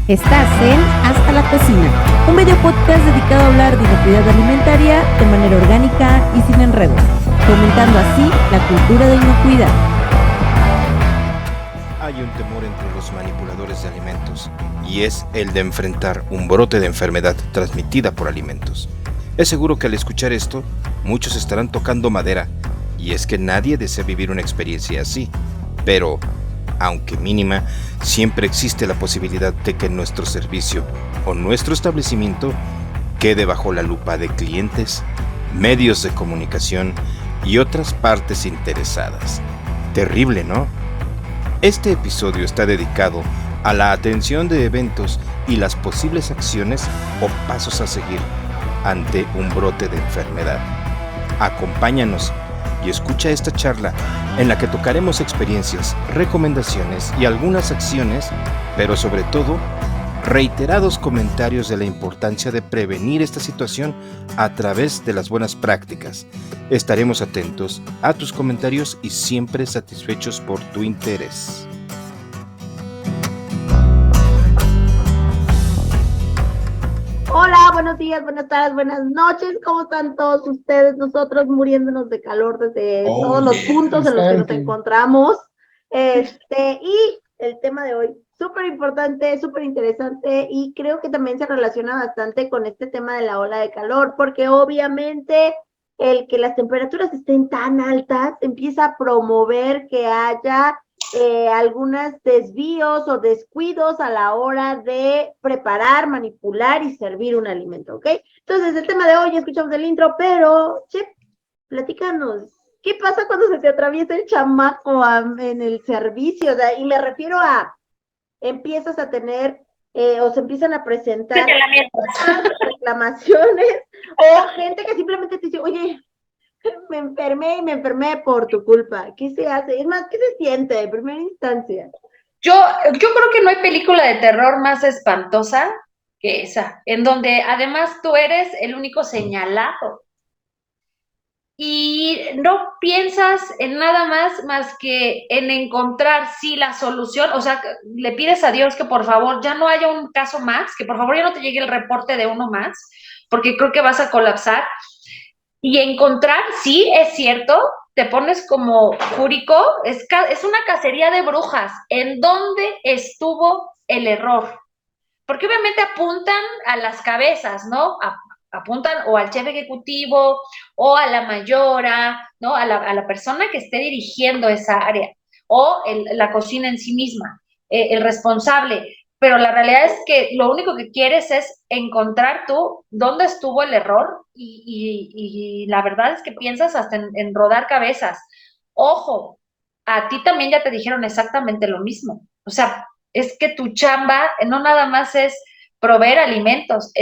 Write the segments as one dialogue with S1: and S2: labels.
S1: Estás en Hasta la Cocina, un video podcast dedicado a hablar de inocuidad alimentaria de manera orgánica y sin enredos, fomentando así la cultura de inocuidad.
S2: Hay un temor entre los manipuladores de alimentos, y es el de enfrentar un brote de enfermedad transmitida por alimentos. Es seguro que al escuchar esto, muchos estarán tocando madera, y es que nadie desea vivir una experiencia así, pero, aunque mínima, siempre existe la posibilidad de que nuestro servicio o nuestro establecimiento quede bajo la lupa de clientes, medios de comunicación y otras partes interesadas. Terrible, ¿no? Este episodio está dedicado a la atención de eventos y las posibles acciones o pasos a seguir ante un brote de enfermedad. Acompáñanos y escucha esta charla en la que tocaremos experiencias, recomendaciones y algunas acciones, pero sobre todo, reiterados comentarios de la importancia de prevenir esta situación a través de las buenas prácticas. Estaremos atentos a tus comentarios y siempre satisfechos por tu interés.
S3: Hola, buenos días, buenas tardes, buenas noches. ¿Cómo están todos ustedes? Nosotros muriéndonos de calor desde todos los puntos en los que nos encontramos. Y el tema de hoy, súper importante, súper interesante, y creo que también se relaciona bastante con este tema de la ola de calor, porque obviamente el que las temperaturas estén tan altas empieza a promover que haya algunos desvíos o descuidos a la hora de preparar, manipular y servir un alimento, ¿ok? Entonces, el tema de hoy, ya escuchamos el intro, pero, Chef, platícanos, ¿qué pasa cuando se te atraviesa el chamaco en el servicio? O sea, y me refiero a, empiezas a tener, o se empiezan a presentar reclamaciones, o gente que simplemente te dice, oye, me enfermé por tu culpa. ¿Qué se hace? Es más, ¿qué se siente de primera instancia?
S4: Yo creo que no hay película de terror más espantosa que esa, en donde además tú eres el único señalado y no piensas en nada más que en encontrar sí la solución. O sea, le pides a Dios que por favor ya no haya un caso más, que por favor ya no te llegue el reporte de uno más, porque creo que vas a colapsar. Y encontrar, sí, es cierto, te pones como fúrico, es una cacería de brujas. ¿En dónde estuvo el error? Porque obviamente apuntan a las cabezas, ¿no? Apuntan o al jefe ejecutivo o a la mayora, ¿no? A la persona que esté dirigiendo esa área o la cocina en sí misma, el responsable. Pero la realidad es que lo único que quieres es encontrar tú dónde estuvo el error y la verdad es que piensas hasta en rodar cabezas. Ojo, a ti también ya te dijeron exactamente lo mismo. O sea, es que tu chamba no nada más es proveer alimentos,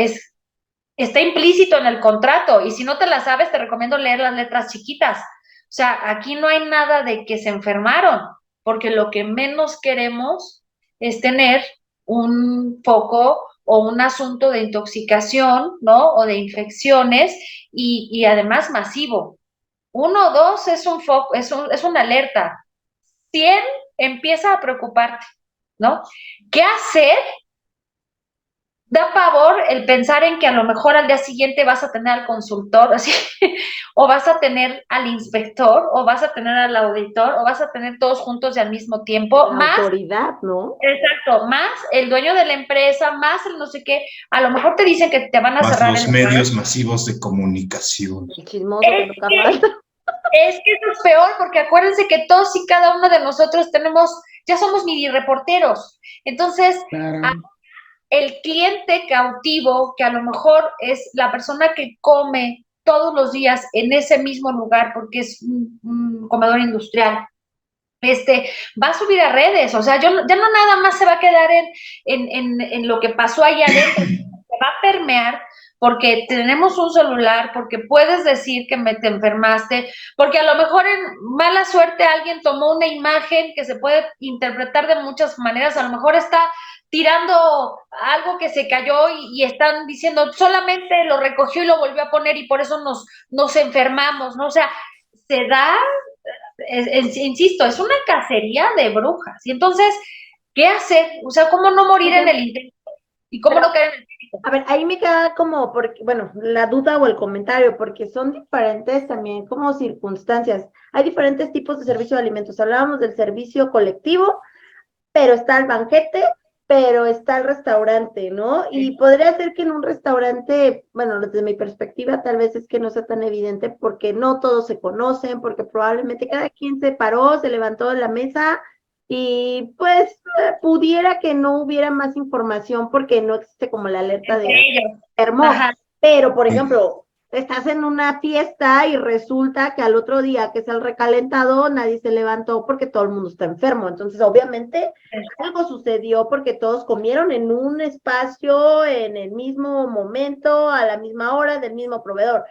S4: está implícito en el contrato, y si no te la sabes, te recomiendo leer las letras chiquitas. O sea, aquí no hay nada de que se enfermaron, porque lo que menos queremos es tener un foco o un asunto de intoxicación, ¿no? O de infecciones, y además masivo. 1 o 2 es un foco, es una alerta. 100 empieza a preocuparte, ¿no? ¿Qué hacer? Da pavor el pensar en que a lo mejor al día siguiente vas a tener al consultor, así, o vas a tener al inspector, o vas a tener al auditor, o vas a tener todos juntos y al mismo tiempo.
S3: La
S4: más
S3: autoridad, ¿no?
S4: Exacto, más el dueño de la empresa, más el no sé qué. A lo mejor te dicen que te van a
S5: más
S4: cerrar
S5: los medios masivos de comunicación.
S3: El chismoso que nunca falta.
S4: Es que eso es peor, porque acuérdense que todos y cada uno de nosotros ya somos mini reporteros. Entonces,
S3: Claro.
S4: el cliente cautivo, que a lo mejor es la persona que come todos los días en ese mismo lugar, porque es un comedor industrial, va a subir a redes. O sea, ya no nada más se va a quedar en lo que pasó allá adentro, se va a permear, porque tenemos un celular, porque puedes decir que te enfermaste, porque a lo mejor en mala suerte alguien tomó una imagen que se puede interpretar de muchas maneras. A lo mejor está tirando algo que se cayó y están diciendo solamente lo recogió y lo volvió a poner y por eso nos enfermamos, ¿no? O sea, se da, insisto, es una cacería de brujas. Y entonces, ¿qué hacer? O sea, ¿cómo no morir en el intento? ¿Y cómo no caer en el crédito?
S3: A ver, ahí me queda como, porque, bueno, la duda o el comentario, porque son diferentes también como circunstancias. Hay diferentes tipos de servicio de alimentos. Hablábamos del servicio colectivo, pero está el banquete, pero está el restaurante, ¿no? Y podría ser que en un restaurante, bueno, desde mi perspectiva, tal vez es que no sea tan evidente porque no todos se conocen, porque probablemente cada quien se paró, se levantó de la mesa y pues pudiera que no hubiera más información porque no existe como la alerta de
S4: Entre ellos.
S3: enfermo.
S4: Ajá.
S3: Pero, por ejemplo, estás en una fiesta y resulta que al otro día, que es el recalentado, nadie se levantó porque todo el mundo está enfermo. Entonces, obviamente, algo sucedió porque todos comieron en un espacio, en el mismo momento, a la misma hora, del mismo proveedor.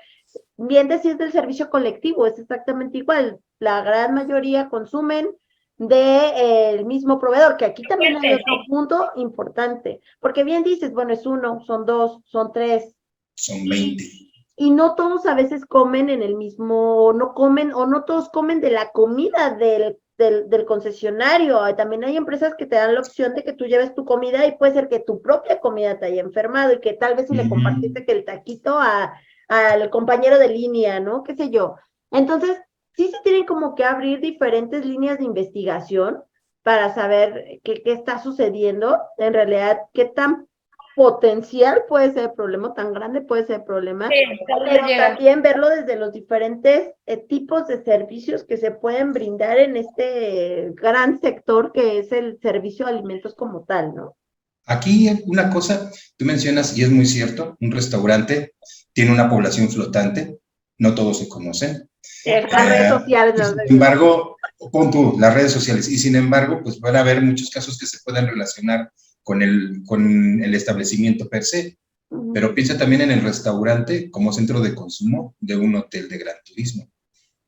S3: Bien decís del servicio colectivo, es exactamente igual. La gran mayoría consumen del mismo proveedor, que aquí también hay otro punto importante, porque bien dices, bueno, es uno, son dos, son tres,
S5: Son 20.
S3: y no todos a veces comen en el mismo, no comen, o no todos comen de la comida del concesionario. También hay empresas que te dan la opción de que tú lleves tu comida y puede ser que tu propia comida te haya enfermado y que tal vez si le compartiste que el taquito al compañero de línea, ¿no? Qué sé yo. Entonces, sí se tienen como que abrir diferentes líneas de investigación para saber qué está sucediendo, en realidad, qué tan potencial puede ser el problema, tan grande puede ser el problema,
S4: Sí,
S3: pero también verlo desde los diferentes tipos de servicios que se pueden brindar en este gran sector que es el servicio de alimentos como tal, ¿no?
S5: Aquí una cosa, tú mencionas, y es muy cierto, un restaurante tiene una población flotante, no todos se conocen.
S3: Las redes sociales.
S5: Sin embargo, pon tú las redes sociales, y sin embargo, pues van a haber muchos casos que se puedan relacionar con el establecimiento per se. Pero piensa también en el restaurante como centro de consumo de un hotel de gran turismo.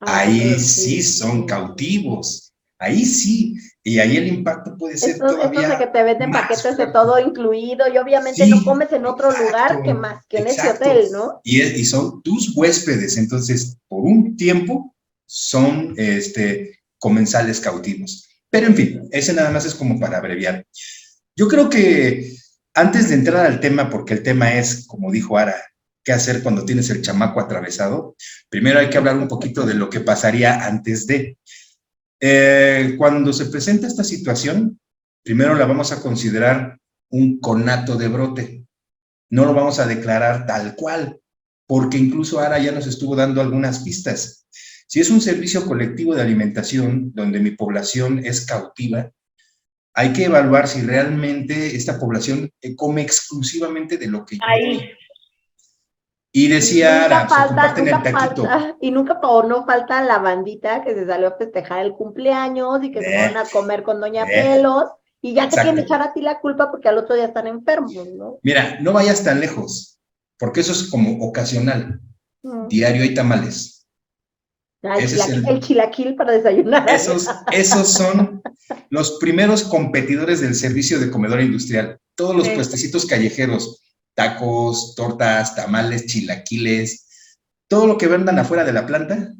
S5: Ahí sí son cautivos, ahí sí, y ahí el impacto puede ser todavía
S3: estos de que te venden
S5: más
S3: paquetes
S5: fuerte.
S3: de todo incluido y obviamente
S5: Sí,
S3: no comes en otro lugar que más que en ese hotel, ¿no?
S5: Y son tus huéspedes, entonces por un tiempo son comensales cautivos. Pero en fin, ese nada más es como para abreviar. Yo creo que antes de entrar al tema, porque el tema es, como dijo Ara, qué hacer cuando tienes el chamaco atravesado, primero hay que hablar un poquito de lo que pasaría antes de. Cuando se presenta esta situación, primero la vamos a considerar un conato de brote. No lo vamos a declarar tal cual, porque incluso Ara ya nos estuvo dando algunas pistas. Si es un servicio colectivo de alimentación donde mi población es cautiva, hay que evaluar si realmente esta población come exclusivamente de lo que yo doy. Y decía Ara, se comparten el taquito.
S3: Y nunca no falta la bandita que se salió a festejar el cumpleaños y que se van a comer con Doña Pelos y ya te quieren echar a ti la culpa porque al otro día están enfermos, ¿no?
S5: Mira, no vayas tan lejos, porque eso es como ocasional. Diario hay tamales.
S3: El chilaquil para desayunar.
S5: Esos son los primeros competidores del servicio de comedor industrial. Todos los puestecitos callejeros, tacos, tortas, tamales, chilaquiles, todo lo que vendan afuera de la planta,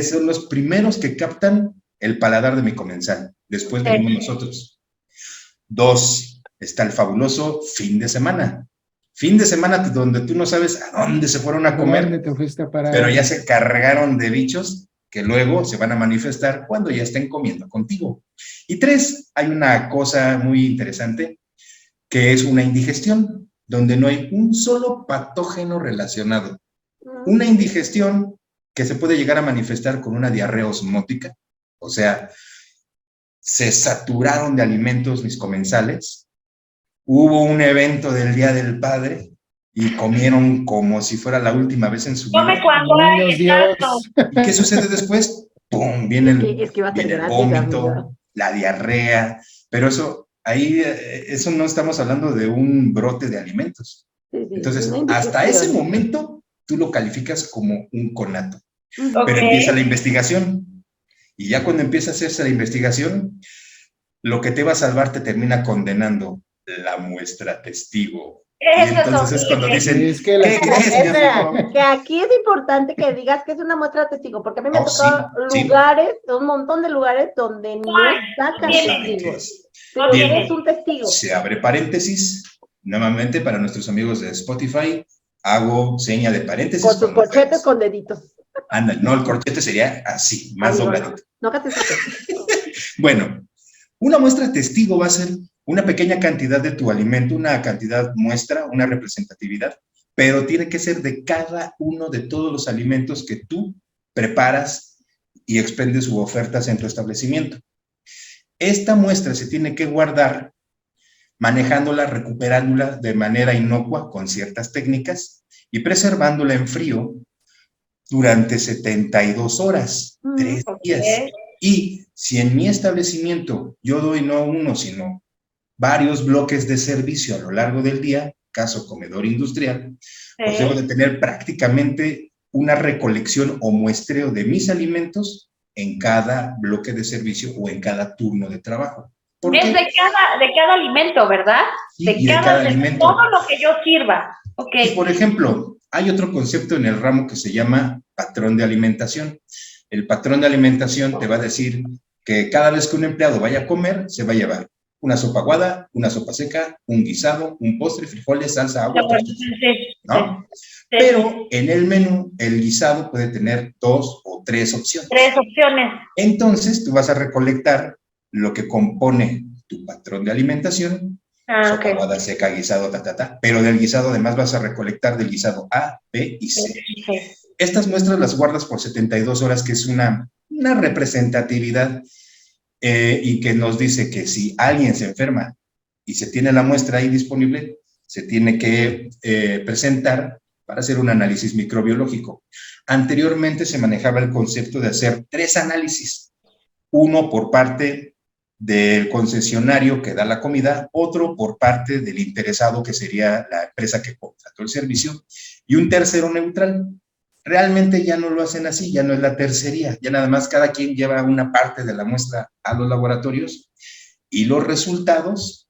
S5: son los primeros que captan el paladar de mi comensal. Después venimos nosotros. 2, está el fabuloso fin de semana. Fin de semana donde tú no sabes a dónde se fueron a comer, pero ya se cargaron de bichos que luego se van a manifestar cuando ya estén comiendo contigo. Y 3, hay una cosa muy interesante, que es una indigestión, donde no hay un solo patógeno relacionado. Una indigestión que se puede llegar a manifestar con una diarrea osmótica, o sea, se saturaron de alimentos mis comensales. Hubo un evento del Día del Padre y comieron como si fuera la última vez en su vida.
S4: Come cuando hay, exacto.
S5: ¿Y qué sucede después? ¡Pum! Viene el vómito, la diarrea, pero eso no estamos hablando de un brote de alimentos. Entonces, hasta ese momento, tú lo calificas como un conato. Pero empieza la investigación. Y ya cuando empieza a hacerse la investigación, lo que te va a salvar te termina condenando la muestra testigo. Y entonces es cuando dicen, ¿qué crees, mi amigo?
S3: Que aquí es importante que digas que es una muestra testigo, porque a mí me ha tocado lugares, un montón de lugares donde no sacan testigos. Pero es un testigo.
S5: Se abre paréntesis, Nuevamente, para nuestros amigos de Spotify, hago seña de paréntesis.
S3: Con sus corchetes con deditos.
S5: Anda, no, el corchete sería así, más dobladito.
S3: No, no
S5: Bueno, una muestra testigo va a ser una pequeña cantidad de tu alimento, una cantidad muestra, una representatividad, pero tiene que ser de cada uno de todos los alimentos que tú preparas y expendes u ofertas en tu establecimiento. Esta muestra se tiene que guardar manejándola, recuperándola de manera inocua con ciertas técnicas y preservándola en frío durante 72 horas, 3 días. Y si en mi establecimiento yo doy no uno, sino varios bloques de servicio a lo largo del día, caso comedor industrial, pues debo de tener prácticamente una recolección o muestreo de mis alimentos en cada bloque de servicio o en cada turno de trabajo.
S4: Es de cada alimento, ¿verdad?
S5: Sí, de cada alimento.
S4: Todo lo que yo sirva. Okay.
S5: Y por ejemplo, hay otro concepto en el ramo que se llama patrón de alimentación. El patrón de alimentación te va a decir que cada vez que un empleado vaya a comer, se va a llevar una sopa aguada, una sopa seca, un guisado, un postre, frijoles, salsa, agua, ¿no? Pero en el menú, el guisado puede tener 2 o 3 opciones.
S4: 3 opciones.
S5: Entonces, tú vas a recolectar lo que compone tu patrón de alimentación, sopa aguada, seca, guisado, pero del guisado además vas a recolectar del guisado A, B y C. Estas muestras las guardas por 72 horas, que es una representatividad y que nos dice que si alguien se enferma y se tiene la muestra ahí disponible, se tiene que presentar para hacer un análisis microbiológico. Anteriormente se manejaba el concepto de hacer 3 análisis, uno por parte del concesionario que da la comida, otro por parte del interesado, que sería la empresa que contrató el servicio, y un tercero neutral. Realmente ya no lo hacen así, ya no es la tercería, ya nada más cada quien lleva una parte de la muestra a los laboratorios y los resultados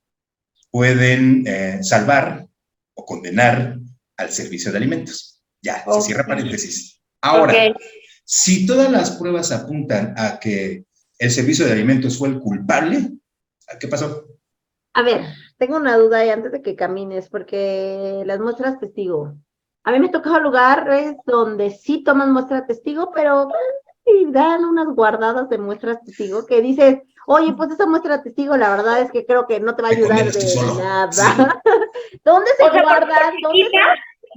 S5: pueden salvar o condenar al servicio de alimentos. Ya, se cierra paréntesis. Ahora, si todas las pruebas apuntan a que el servicio de alimentos fue el culpable, ¿qué pasó?
S3: A ver, tengo una duda ahí antes de que camines, porque las muestras testigo. A mí me ha tocado lugares donde sí toman muestra testigo, pero dan unas guardadas de muestras testigo que dices, oye, pues esa muestra testigo, la verdad es que creo que no te va a ayudar de nada. Sí. ¿Dónde se guardan?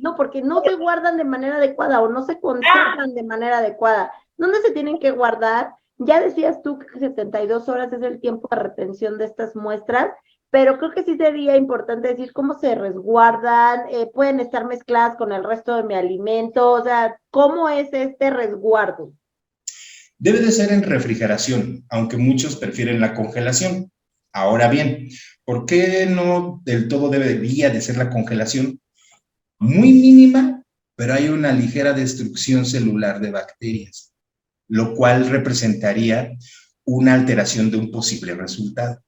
S3: No, porque no se guardan de manera adecuada o no se conservan de manera adecuada. ¿Dónde se tienen que guardar? Ya decías tú que 72 horas es el tiempo de retención de estas muestras, pero creo que sí sería importante decir cómo se resguardan, pueden estar mezcladas con el resto de mi alimento, o sea, ¿cómo es este resguardo?
S5: Debe de ser en refrigeración, aunque muchos prefieren la congelación. Ahora bien, ¿por qué no del todo debería de ser la congelación? Muy mínima, pero hay una ligera destrucción celular de bacterias, lo cual representaría una alteración de un posible resultado.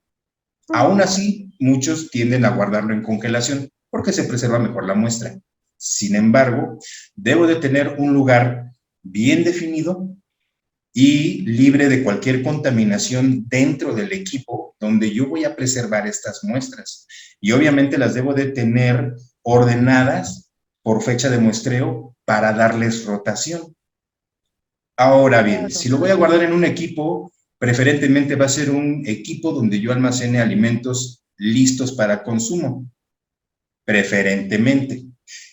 S5: Aún así, muchos tienden a guardarlo en congelación porque se preserva mejor la muestra. Sin embargo, debo de tener un lugar bien definido y libre de cualquier contaminación dentro del equipo donde yo voy a preservar estas muestras. Y obviamente las debo de tener ordenadas por fecha de muestreo para darles rotación. Ahora bien, si lo voy a guardar en un equipo, preferentemente va a ser un equipo donde yo almacene alimentos listos para consumo. Preferentemente.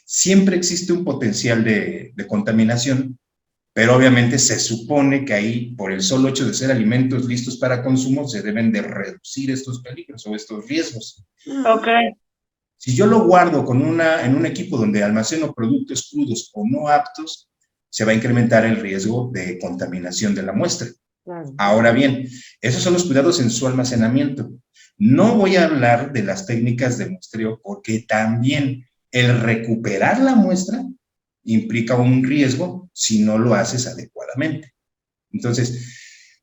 S5: Siempre existe un potencial de contaminación, pero obviamente se supone que ahí, por el solo hecho de ser alimentos listos para consumo, se deben de reducir estos peligros o estos riesgos.
S4: Ok.
S5: Si yo lo guardo en un equipo donde almaceno productos crudos o no aptos, se va a incrementar el riesgo de contaminación de la muestra. Ahora bien, esos son los cuidados en su almacenamiento. No voy a hablar de las técnicas de muestreo porque también el recuperar la muestra implica un riesgo si no lo haces adecuadamente. Entonces,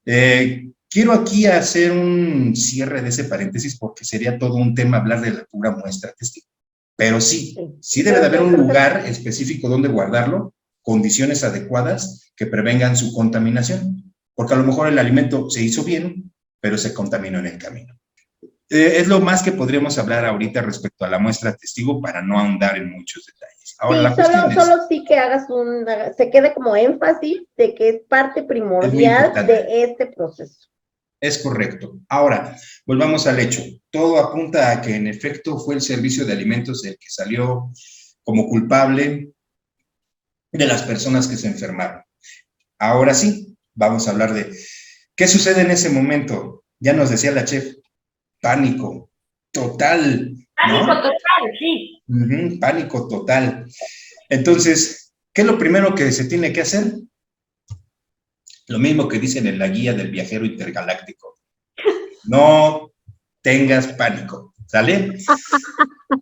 S5: quiero aquí hacer un cierre de ese paréntesis porque sería todo un tema hablar de la pura muestra testigo. Pero sí debe de haber un lugar específico donde guardarlo, condiciones adecuadas que prevengan su contaminación. Porque a lo mejor el alimento se hizo bien, pero se contaminó en el camino. Es lo más que podríamos hablar ahorita respecto a la muestra testigo para no ahondar en muchos detalles. Ahora,
S3: Sí,
S5: la cuestión
S3: solo sí que se quede como énfasis de que es parte
S5: es muy
S3: primordial
S5: importante.
S3: de este proceso.
S5: Es correcto. Ahora, volvamos al hecho. Todo apunta a que en efecto fue el servicio de alimentos el que salió como culpable de las personas que se enfermaron. Ahora sí, vamos a hablar de qué sucede en ese momento. Ya nos decía la chef, pánico total, ¿no?
S4: Pánico total, sí.
S5: Pánico total. Entonces, ¿qué es lo primero que se tiene que hacer? Lo mismo que dicen en la guía del viajero intergaláctico. No tengas pánico, ¿sale?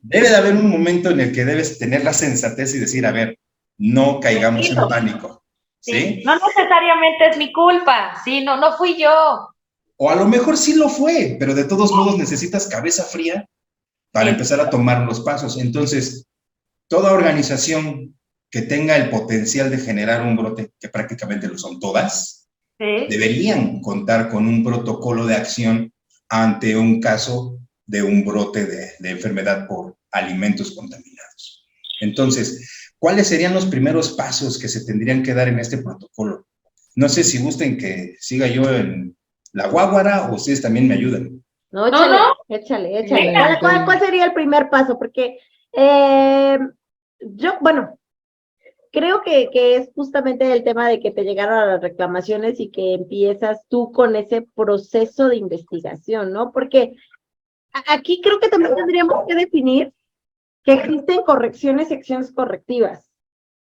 S5: Debe de haber un momento en el que debes tener la sensatez y decir, a ver, no caigamos en pánico, ¿sí?
S4: No necesariamente es mi culpa, sí, no fui yo.
S5: O a lo mejor sí lo fue, pero de todos modos necesitas cabeza fría para empezar a tomar los pasos. Entonces, toda organización que tenga el potencial de generar un brote, que prácticamente lo son todas, deberían contar con un protocolo de acción ante un caso de un brote de enfermedad por alimentos contaminados. Entonces, ¿cuáles serían los primeros pasos que se tendrían que dar en este protocolo? No sé si gusten que siga yo en la guáguara o ustedes también me ayudan.
S3: No, échale. ¿Cuál sería el primer paso? Porque creo que es justamente el tema de que te llegaron a las reclamaciones y que empiezas tú con ese proceso de investigación, ¿no? Porque aquí creo que también tendríamos que definir que existen correcciones y acciones correctivas.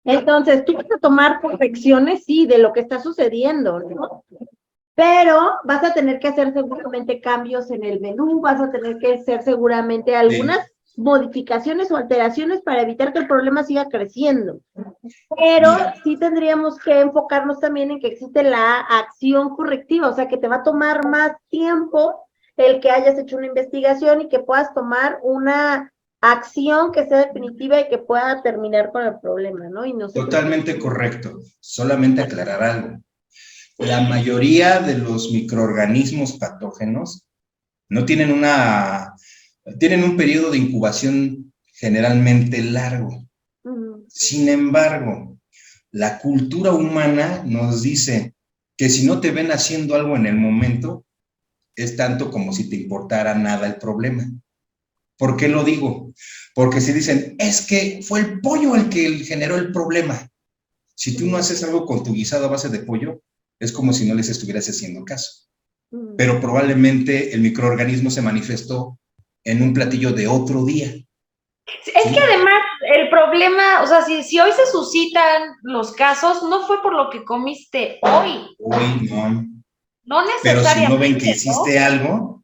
S3: Entonces, tú vas a tomar correcciones, sí, de lo que está sucediendo, ¿no? Pero vas a tener que hacer seguramente cambios en el menú, vas a tener que hacer seguramente algunas modificaciones o alteraciones para evitar que el problema siga creciendo. Pero sí tendríamos que enfocarnos también en que existe la acción correctiva, o sea, que te va a tomar más tiempo el que hayas hecho una investigación y que puedas tomar una acción que sea definitiva y que pueda terminar con el problema, ¿no? Y no sé.
S5: Totalmente correcto. Solamente aclarar algo. La mayoría de los microorganismos patógenos no tienen tienen un periodo de incubación generalmente largo. Sin embargo, la cultura humana nos dice que si no te ven haciendo algo en el momento, es tanto como si te importara nada el problema. ¿Por qué lo digo? Porque si dicen, es que fue el pollo el que generó el problema. Si tú no haces algo con tu guisado a base de pollo, es como si no les estuvieras haciendo caso. Pero probablemente el microorganismo se manifestó en un platillo de otro día.
S4: Es que además el problema, o sea, si hoy se suscitan los casos, no fue por lo que comiste hoy.
S5: Hoy no.
S4: No necesariamente.
S5: Pero si no ven que hiciste algo,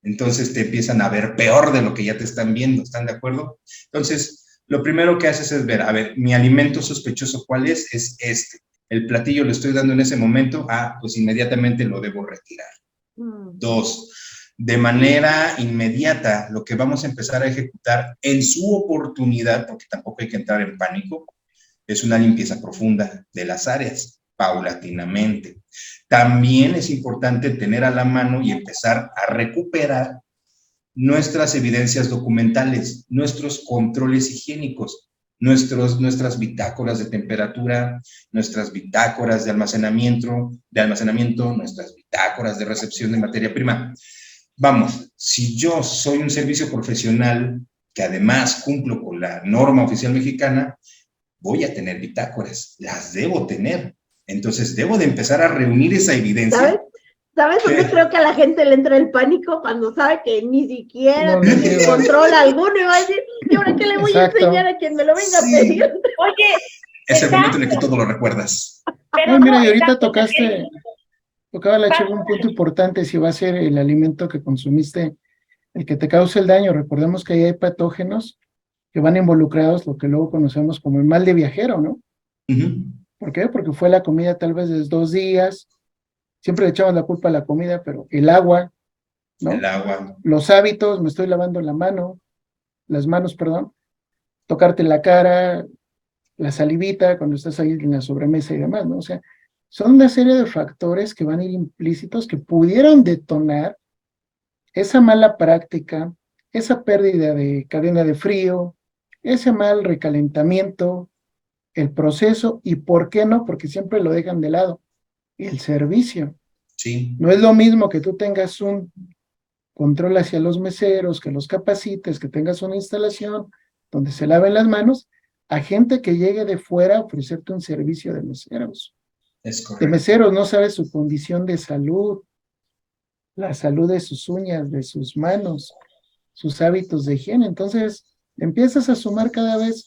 S5: entonces te empiezan a ver peor de lo que ya te están viendo, ¿están de acuerdo? Entonces, lo primero que haces es ver, a ver, mi alimento sospechoso, ¿cuál es? Es este. El platillo lo estoy dando en ese momento, pues inmediatamente lo debo retirar. 2, de manera inmediata, lo que vamos a empezar a ejecutar en su oportunidad, porque tampoco hay que entrar en pánico, es una limpieza profunda de las áreas, paulatinamente. También es importante tener a la mano y empezar a recuperar nuestras evidencias documentales, nuestros controles higiénicos, nuestras bitácoras de temperatura, nuestras bitácoras de almacenamiento, nuestras bitácoras de recepción de materia prima. Vamos, si yo soy un servicio profesional que además cumplo con la norma oficial mexicana, voy a tener bitácoras, las debo tener. Entonces, debo de empezar a reunir esa evidencia.
S3: ¿Sabes dónde creo que a la gente le entra el pánico? Cuando sabe que ni siquiera tiene control alguno y va a decir, ¿y ahora qué le voy a enseñar a quien me lo venga a pedir?
S4: Oye,
S5: es el momento en el que todo lo recuerdas.
S6: Pero mira, y ahorita tocaba la chef un punto importante, si va a ser el alimento que consumiste el que te cause el daño. Recordemos que ahí hay patógenos que van involucrados, lo que luego conocemos como el mal de viajero, ¿no? ¿Por qué? Porque fue la comida tal vez de 2 días, siempre le echamos la culpa a la comida, pero el agua, ¿no?
S5: El agua.
S6: Los hábitos, me estoy lavando las manos, tocarte la cara, la salivita cuando estás ahí en la sobremesa y demás, ¿no? O sea, son una serie de factores que van a ir implícitos que pudieran detonar esa mala práctica, esa pérdida de cadena de frío, ese mal recalentamiento, el proceso y por qué no, porque siempre lo dejan de lado, el servicio.
S5: Sí.
S6: No es lo mismo que tú tengas un control hacia los meseros, que los capacites, que tengas una instalación donde se laven las manos, a gente que llegue de fuera a ofrecerte un servicio de meseros.
S5: Es
S6: De
S5: correcto.
S6: meseros no sabe su condición de salud, la salud de sus uñas, de sus manos, sus hábitos de higiene. Entonces, empiezas a sumar cada vez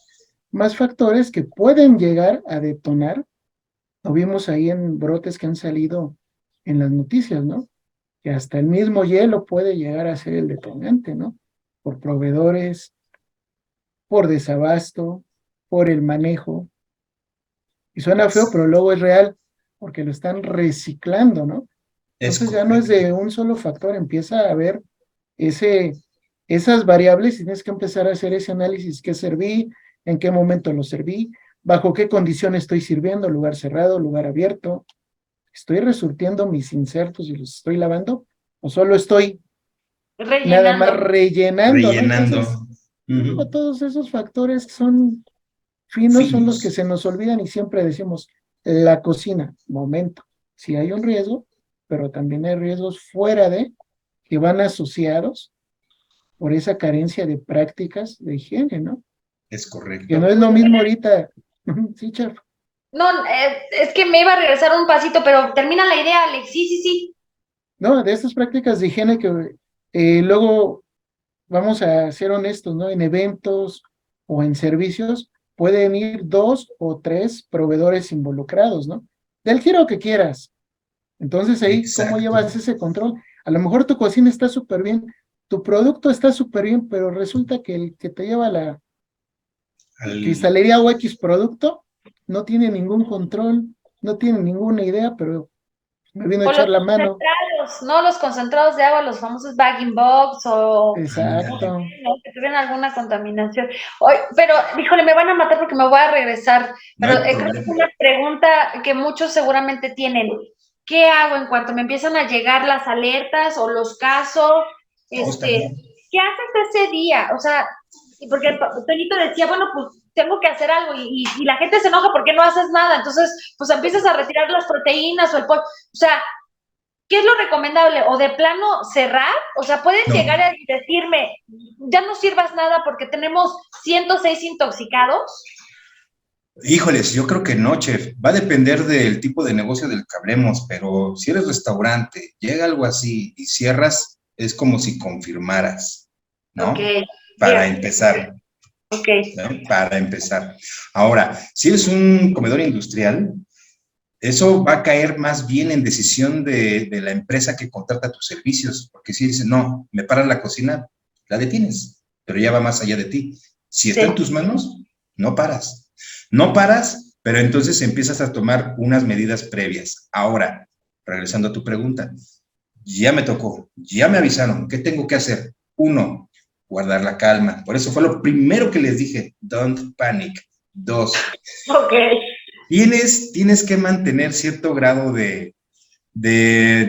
S6: más factores que pueden llegar a detonar. Lo vimos ahí en brotes que han salido en las noticias, ¿no? Que hasta el mismo hielo puede llegar a ser el detonante, ¿no? Por proveedores, por desabasto, por el manejo. Y suena feo, pero luego es real, porque lo están reciclando, ¿no?
S5: Es
S6: Entonces ya no es
S5: correcto.
S6: de un solo factor, empieza a haber esas variables y tienes que empezar a hacer ese análisis, qué serví, en qué momento lo serví, bajo qué condición estoy sirviendo, lugar cerrado, lugar abierto, estoy resurtiendo mis insertos y los estoy lavando, o solo estoy nada más
S4: Rellenando.
S6: rellenando, ¿no?
S5: Rellenando.
S6: Entonces, todos esos factores son finos, son los que
S5: Finos.
S6: se nos olvidan y siempre decimos, la cocina, momento, si hay un riesgo, pero también hay riesgos fuera de, que van asociados por esa carencia de prácticas de higiene, ¿no?
S5: Es
S6: Que
S5: correcto.
S6: no es lo mismo ahorita. Sí, chef.
S4: No, es que me iba a regresar un pasito, pero termina la idea, Alex. Sí, sí, sí.
S6: No, de estas prácticas de higiene que luego, vamos a ser honestos, ¿no? En eventos o en servicios pueden ir 2 o 3 proveedores involucrados, ¿no? Del giro que quieras. Entonces ahí, ¿cómo
S5: Exacto.
S6: llevas ese control? A lo mejor tu cocina está súper bien, tu producto está súper bien, pero resulta que el que te lleva la
S5: Al-
S6: cristalería o X producto no tiene ningún control, no tiene ninguna idea, pero me vino a
S4: O los
S6: echar la mano.
S4: concentrados, ¿no? Los concentrados de agua, los famosos bagging box o no sé,
S5: Ándale.
S6: Exacto.
S4: ¿no? Que tuvieran alguna contaminación. Oye, pero, híjole, me van a matar porque me voy a regresar.
S5: No
S4: Pero
S5: hay
S4: creo que es
S5: problema.
S4: una pregunta que muchos seguramente tienen. ¿Qué hago en cuanto me empiezan a llegar las alertas o los casos?
S5: No, está bien.
S4: ¿Qué haces ese día? O sea, porque Toñito decía, bueno, pues tengo que hacer algo y la gente se enoja porque no haces nada. Entonces, pues empiezas a retirar las proteínas o el pollo. O sea, ¿qué es lo recomendable? ¿O de plano cerrar? O sea, pueden
S5: No.
S4: llegar a decirme, ya no sirvas nada porque tenemos 106 intoxicados.
S5: Híjoles, yo creo que no, chef. Va a depender del tipo de negocio del que hablemos, pero si eres restaurante, llega algo así y cierras, es como si confirmaras, ¿no?
S4: Ok.
S5: Para
S4: Yeah.
S5: empezar,
S4: Ok.
S5: ¿no? Para empezar. Ahora, si eres un comedor industrial, eso va a caer más bien en decisión de la empresa que contrata tus servicios, porque si dices, no, me paras la cocina, la detienes, pero ya va más allá de ti. Si está en tus manos, no paras. No paras, pero entonces empiezas a tomar unas medidas previas. Ahora, regresando a tu pregunta, ya me tocó, ya me avisaron, ¿qué tengo que hacer? 1, guardar la calma. Por eso fue lo primero que les dije, don't panic. 2,
S4: Ok.
S5: tienes que mantener cierto grado de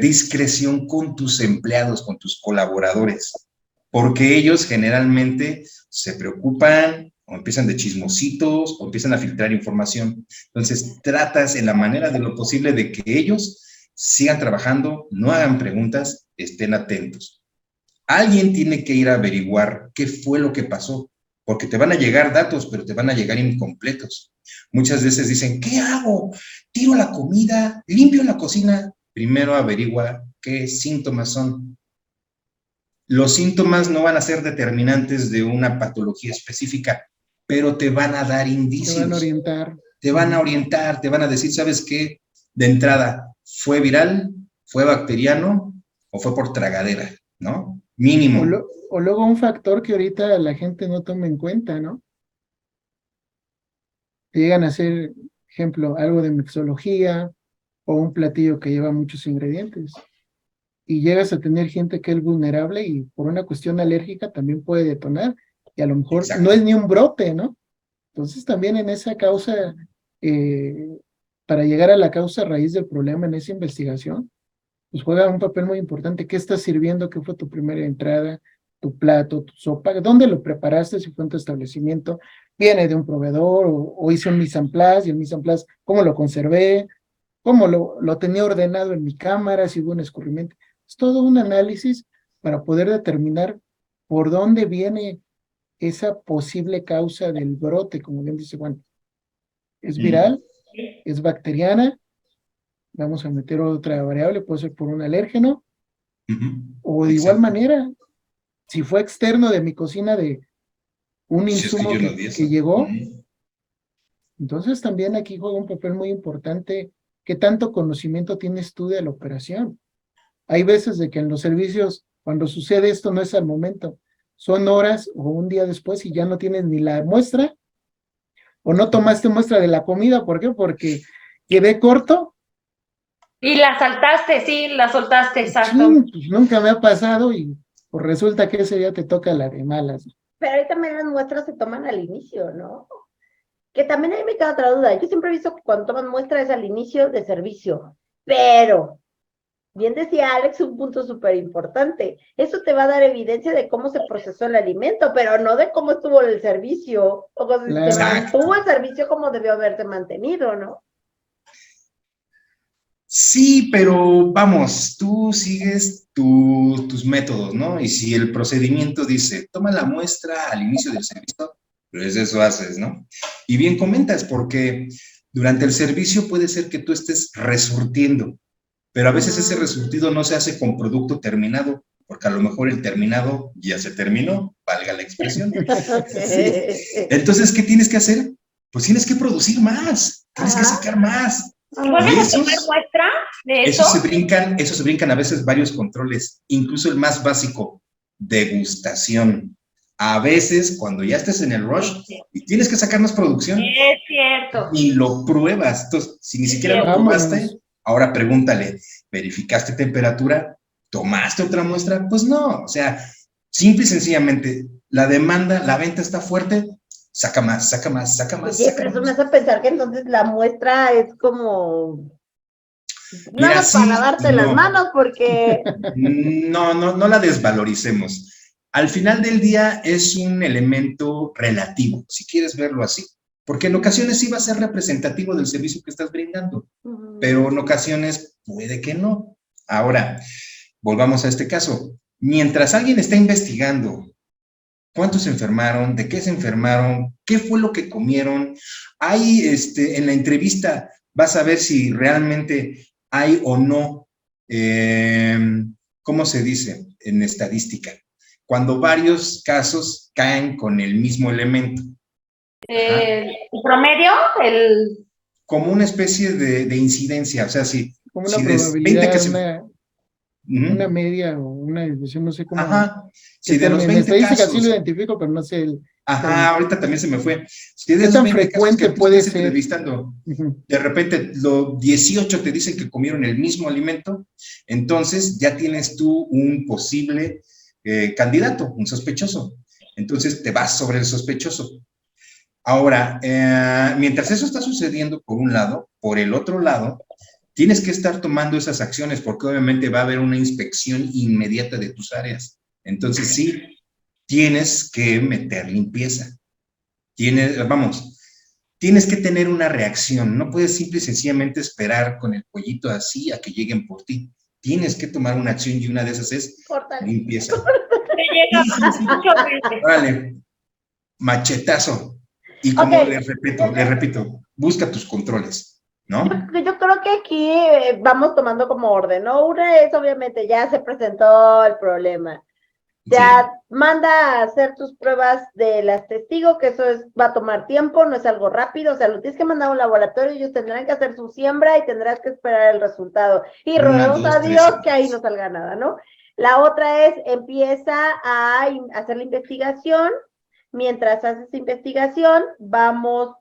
S5: discreción con tus empleados, con tus colaboradores, porque ellos generalmente se preocupan o empiezan de chismositos o empiezan a filtrar información. Entonces, tratas en la manera de lo posible de que ellos sigan trabajando, no hagan preguntas, estén atentos. Alguien tiene que ir a averiguar qué fue lo que pasó, porque te van a llegar datos, pero te van a llegar incompletos. Muchas veces dicen, ¿qué hago? ¿Tiro la comida? ¿Limpio la cocina? Primero averigua qué síntomas son. Los síntomas no van a ser determinantes de una patología específica, pero te van a dar indicios.
S6: Te van a orientar.
S5: Te van a orientar, te van a decir, ¿sabes qué? De entrada, ¿fue viral? ¿Fue bacteriano? ¿O fue por tragadera? ¿No? Mínimo.
S6: O luego un factor que ahorita la gente no toma en cuenta, ¿no? Te llegan a hacer, ejemplo, algo de mixología o un platillo que lleva muchos ingredientes. Y llegas a tener gente que es vulnerable y por una cuestión alérgica también puede detonar. Y a lo mejor
S5: Exacto.
S6: no es ni un brote, ¿no? Entonces también en esa causa, para llegar a la causa raíz del problema en esa investigación, pues juega un papel muy importante. ¿Qué estás sirviendo? ¿Qué fue tu primera entrada? Tu plato, tu sopa, ¿dónde lo preparaste? Si fue en tu establecimiento, viene de un proveedor o hice un mise en place, y el mise en place, ¿cómo lo conservé? ¿Cómo lo tenía ordenado en mi cámara? Si hubo un escurrimiento. Es todo un análisis para poder determinar por dónde viene esa posible causa del brote, como bien dice Juan. ¿Es viral? ¿Es bacteriana? Vamos a meter otra variable, puede ser por un alérgeno, o de igual manera, si fue externo de mi cocina de un insumo que llegó, entonces también aquí juega un papel muy importante. ¿Qué tanto conocimiento tienes tú de la operación? Hay veces de que en los servicios, cuando sucede esto, no es al momento, son horas o un día después y ya no tienes ni la muestra, o no tomaste muestra de la comida. ¿Por qué? Porque quedé corto.
S4: Y la saltaste, sí, la soltaste, exacto.
S6: Sí, pues nunca me ha pasado y pues resulta que ese día te toca la de malas.
S3: Pero ahí también las muestras se toman al inicio, ¿no? Que también ahí me queda otra duda. Yo siempre he visto que cuando toman muestra es al inicio de servicio, pero, bien decía Alex, un punto súper importante. Eso te va a dar evidencia de cómo se procesó el alimento, pero no de cómo estuvo el servicio, o si se mantuvo el servicio como debió haberse mantenido, ¿no?
S5: Sí, pero vamos, tú sigues tus métodos, ¿no? Y si el procedimiento dice, toma la muestra al inicio del servicio, pues eso haces, ¿no? Y bien comentas, porque durante el servicio puede ser que tú estés resurtiendo, pero a veces ese resurtido no se hace con producto terminado, porque a lo mejor el terminado ya se terminó, valga la expresión. Sí. Entonces, ¿qué tienes que hacer? Pues tienes que producir más, tienes que sacar más.
S4: ¿Vuelves a tomar muestra de eso?
S5: Eso se brincan a veces varios controles, incluso el más básico, degustación. A veces, cuando ya estés en el rush y tienes que sacar más producción,
S4: es cierto,
S5: y lo pruebas. Entonces, si ni siquiera lo probaste, ahora pregúntale, ¿verificaste temperatura? ¿Tomaste otra muestra? Pues no, o sea, simple y sencillamente, la demanda, la venta está fuerte, saca más, saca más, saca más.
S3: Oye, pero eso me hace pensar que entonces la muestra es como nada más para lavarte las manos, porque
S5: no la desvaloricemos. Al final del día es un elemento relativo, si quieres verlo así, porque en ocasiones sí va a ser representativo del servicio que estás brindando, pero en ocasiones puede que no. Ahora, volvamos a este caso. Mientras alguien está investigando cuántos se enfermaron, de qué se enfermaron, qué fue lo que comieron, hay en la entrevista vas a ver si realmente hay o no, ¿cómo se dice en estadística? Cuando varios casos caen con el mismo elemento.
S4: ¿El promedio?
S5: Como una especie de incidencia, o sea, si,
S6: como una probabilidad,
S5: 20 que se...
S6: una media o una desviación, no sé cómo.
S5: Si de los 20
S6: casos, sí lo identifico, pero no sé el...
S5: ahorita también se me fue. Si
S6: ¿Qué tan frecuente puede ser?
S5: Entrevistando, de repente, 18 te dicen que comieron el mismo alimento, entonces ya tienes tú un posible candidato, un sospechoso. Entonces te vas sobre el sospechoso. Ahora, mientras eso está sucediendo por un lado, por el otro lado, tienes que estar tomando esas acciones porque obviamente va a haber una inspección inmediata de tus áreas. Entonces sí, tienes que meter limpieza. Tienes que tener una reacción. No puedes simple y sencillamente esperar con el pollito así a que lleguen por ti. Tienes que tomar una acción y una de esas es limpieza. Órale, machetazo. Y como les repito, busca tus controles, ¿no?
S3: Yo creo que aquí vamos tomando como orden, ¿no? Una es, obviamente, ya se presentó el problema. Ya manda a hacer tus pruebas de las testigos, que eso va a tomar tiempo, no es algo rápido, o sea, lo tienes que mandar a un laboratorio, ellos tendrán que hacer su siembra y tendrás que esperar el resultado. Y roguemos a Dios que ahí no salga nada, ¿no? La otra es, empieza a hacer la investigación. Mientras haces investigación, vamos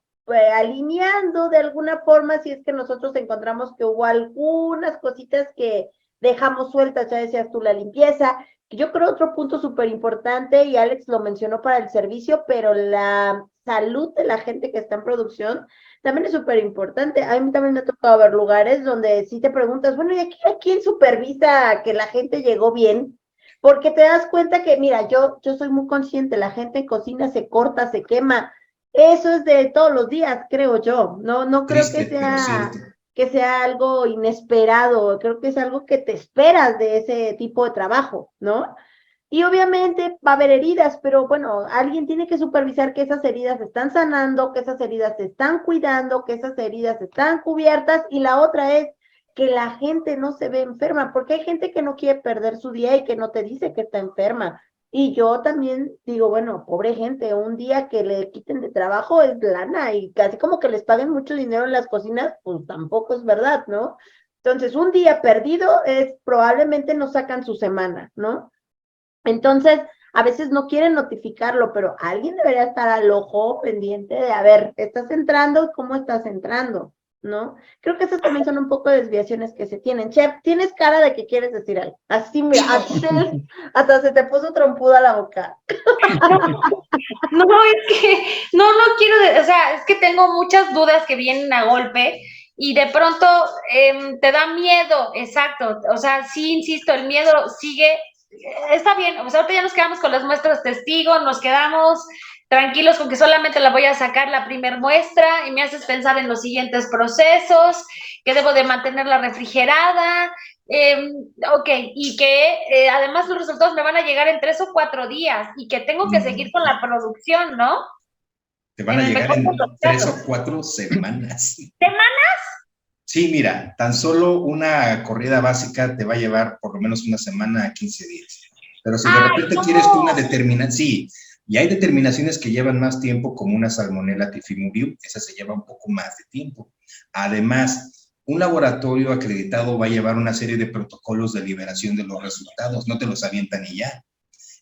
S3: alineando de alguna forma, si es que nosotros encontramos que hubo algunas cositas que dejamos sueltas, ya decías tú, la limpieza, que yo creo otro punto súper importante, y Alex lo mencionó para el servicio, pero la salud de la gente que está en producción también es súper importante. A mí también me ha tocado ver lugares donde sí te preguntas, bueno, ¿y aquí a quién supervisa que la gente llegó bien? Porque te das cuenta que, mira, yo soy muy consciente, la gente en cocina se corta, se quema. Eso es de todos los días, creo yo. No creo
S5: Triste, pero cierto.
S3: que sea algo inesperado. Creo que es algo que te esperas de ese tipo de trabajo, ¿no? Y obviamente va a haber heridas, pero bueno, alguien tiene que supervisar que esas heridas se están sanando, que esas heridas se están cuidando, que esas heridas están cubiertas, y la otra es que la gente no se ve enferma, porque hay gente que no quiere perder su día y que no te dice que está enferma. Y yo también digo, bueno, pobre gente, un día que le quiten de trabajo es lana, y casi como que les paguen mucho dinero en las cocinas, pues tampoco es verdad, ¿no? Entonces, un día perdido es probablemente no sacan su semana, ¿no? Entonces, a veces no quieren notificarlo, pero alguien debería estar al ojo pendiente de, a ver, ¿estás entrando? ¿Cómo estás entrando? ¿No? Creo que esas también son un poco de desviaciones que se tienen. Chef, tienes cara de que quieres decir algo. Así, mira, hasta se te puso trompuda la boca.
S4: No, es que, no quiero, o sea, es que tengo muchas dudas que vienen a golpe y de pronto te da miedo, exacto, o sea, sí, insisto, el miedo sigue, está bien, o sea, ahorita ya nos quedamos con las muestras testigos, nos quedamos tranquilos con que solamente la voy a sacar la primer muestra y me haces pensar en los siguientes procesos, que debo de mantenerla refrigerada, ok, y que además los resultados me van a llegar en 3 o 4 días y que tengo que seguir con la producción, ¿no?
S5: Te van a llegar en 3 o 4 semanas.
S4: ¿Semanas?
S5: Sí, mira, tan solo una corrida básica te va a llevar por lo menos una semana a 15 días. Pero si de repente quieres tú una determinación, sí, y hay determinaciones que llevan más tiempo, como una Salmonella typhimurium, esa se lleva un poco más de tiempo. Además, un laboratorio acreditado va a llevar una serie de protocolos de liberación de los resultados, no te los avientan y ya.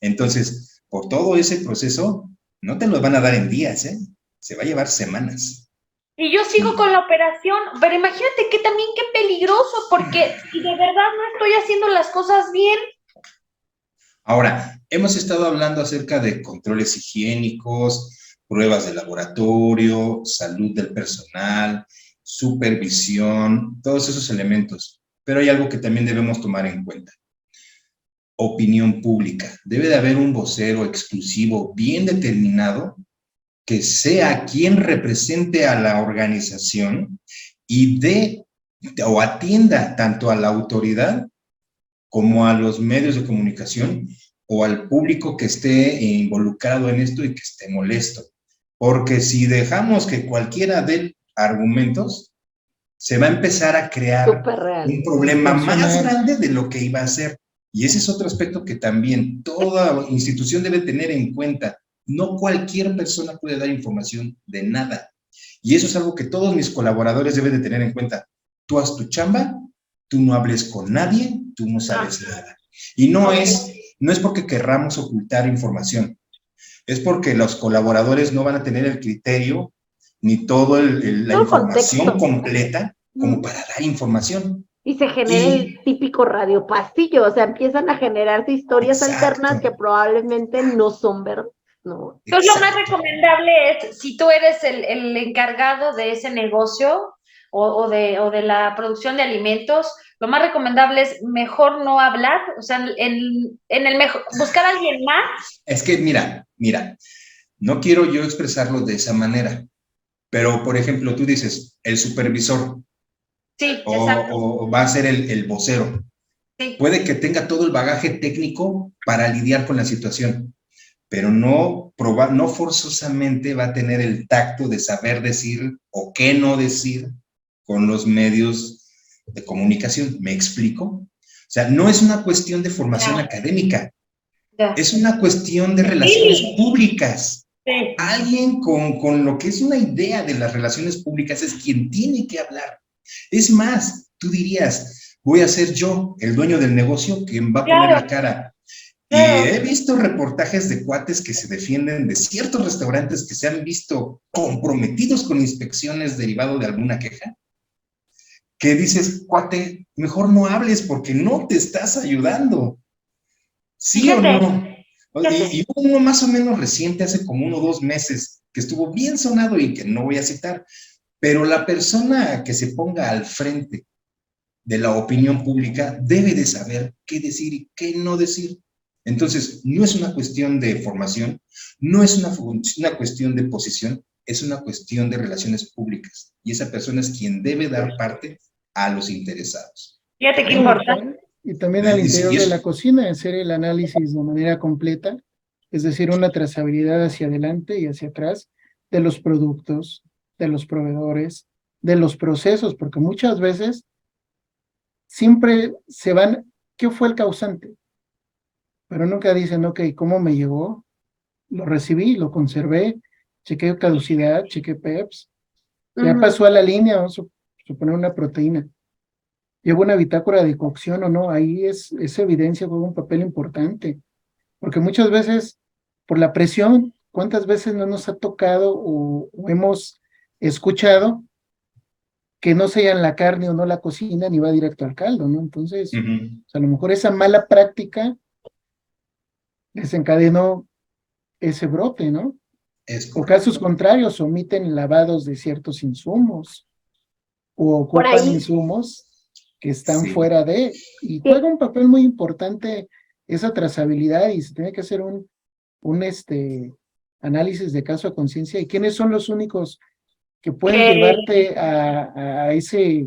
S5: Entonces, por todo ese proceso, no te los van a dar en días, ¿eh? Se va a llevar semanas.
S4: Y yo sigo con la operación, pero imagínate que también qué peligroso, porque si de verdad no estoy haciendo las cosas bien.
S5: Ahora, hemos estado hablando acerca de controles higiénicos, pruebas de laboratorio, salud del personal, supervisión, todos esos elementos. Pero hay algo que también debemos tomar en cuenta. Opinión pública. Debe de haber un vocero exclusivo bien determinado que sea quien represente a la organización y o atienda tanto a la autoridad como a los medios de comunicación o al público que esté involucrado en esto y que esté molesto. Porque si dejamos que cualquiera dé argumentos, se va a empezar a crear un problema más grande de lo que iba a ser. Y ese es otro aspecto que también toda institución debe tener en cuenta. No cualquier persona puede dar información de nada. Y eso es algo que todos mis colaboradores deben de tener en cuenta. Tú haz tu chamba, tú no hables con nadie, tú no sabes nada. Y no es porque querramos ocultar información. Es porque los colaboradores no van a tener el criterio ni toda la información completa como para dar información.
S3: Y se genera el típico radio pasillo, o sea, empiezan a generarse historias alternas que probablemente no son verdad. No.
S4: Entonces, lo más recomendable es, si tú eres el encargado de ese negocio o de la producción de alimentos, lo más recomendable es mejor no hablar, o sea, en el mejor, buscar a alguien más.
S5: Es que, mira, no quiero yo expresarlo de esa manera, pero, por ejemplo, tú dices, el supervisor.
S4: Sí, exacto.
S5: O va a ser el vocero. Sí. Puede que tenga todo el bagaje técnico para lidiar con la situación, pero no forzosamente va a tener el tacto de saber decir o qué no decir con los medios de comunicación. ¿Me explico? O sea, no es una cuestión de formación académica, es una cuestión de relaciones públicas. Sí. Alguien con lo que es una idea de las relaciones públicas es quien tiene que hablar. Es más, tú dirías, voy a ser yo, el dueño del negocio, quien va a poner la cara. Y he visto reportajes de cuates que se defienden de ciertos restaurantes que se han visto comprometidos con inspecciones derivado de alguna queja, que dices, cuate, mejor no hables porque no te estás ayudando. ¿Sí o no? Y uno más o menos reciente, hace como 1 o 2 meses, que estuvo bien sonado y que no voy a citar, pero la persona que se ponga al frente de la opinión pública debe de saber qué decir y qué no decir. Entonces, no es una cuestión de formación, no es una cuestión de posición, es una cuestión de relaciones públicas. Y esa persona es quien debe dar parte a los interesados.
S4: Fíjate qué importante.
S6: Y también al interior de la cocina, hacer el análisis de manera completa, es decir, una trazabilidad hacia adelante y hacia atrás de los productos, de los proveedores, de los procesos, porque muchas veces siempre se van, ¿qué fue el causante? Pero nunca dicen, ok, ¿cómo me llegó? Lo recibí, lo conservé, chequé caducidad, chequé PEPS, ya pasó a la línea, vamos a suponer una proteína. ¿Llevo una bitácora de cocción o no? Ahí esa evidencia juega un papel importante, porque muchas veces, por la presión, ¿cuántas veces no nos ha tocado o hemos escuchado que no sellan la carne o no la cocinan y va directo al caldo, ¿no? Entonces, a lo mejor esa mala práctica desencadenó ese brote, ¿no? O casos contrarios, omiten lavados de ciertos insumos o ocupan insumos que están fuera de, y juega un papel muy importante esa trazabilidad y se tiene que hacer un análisis de caso a conciencia y quiénes son los únicos que pueden llevarte a ese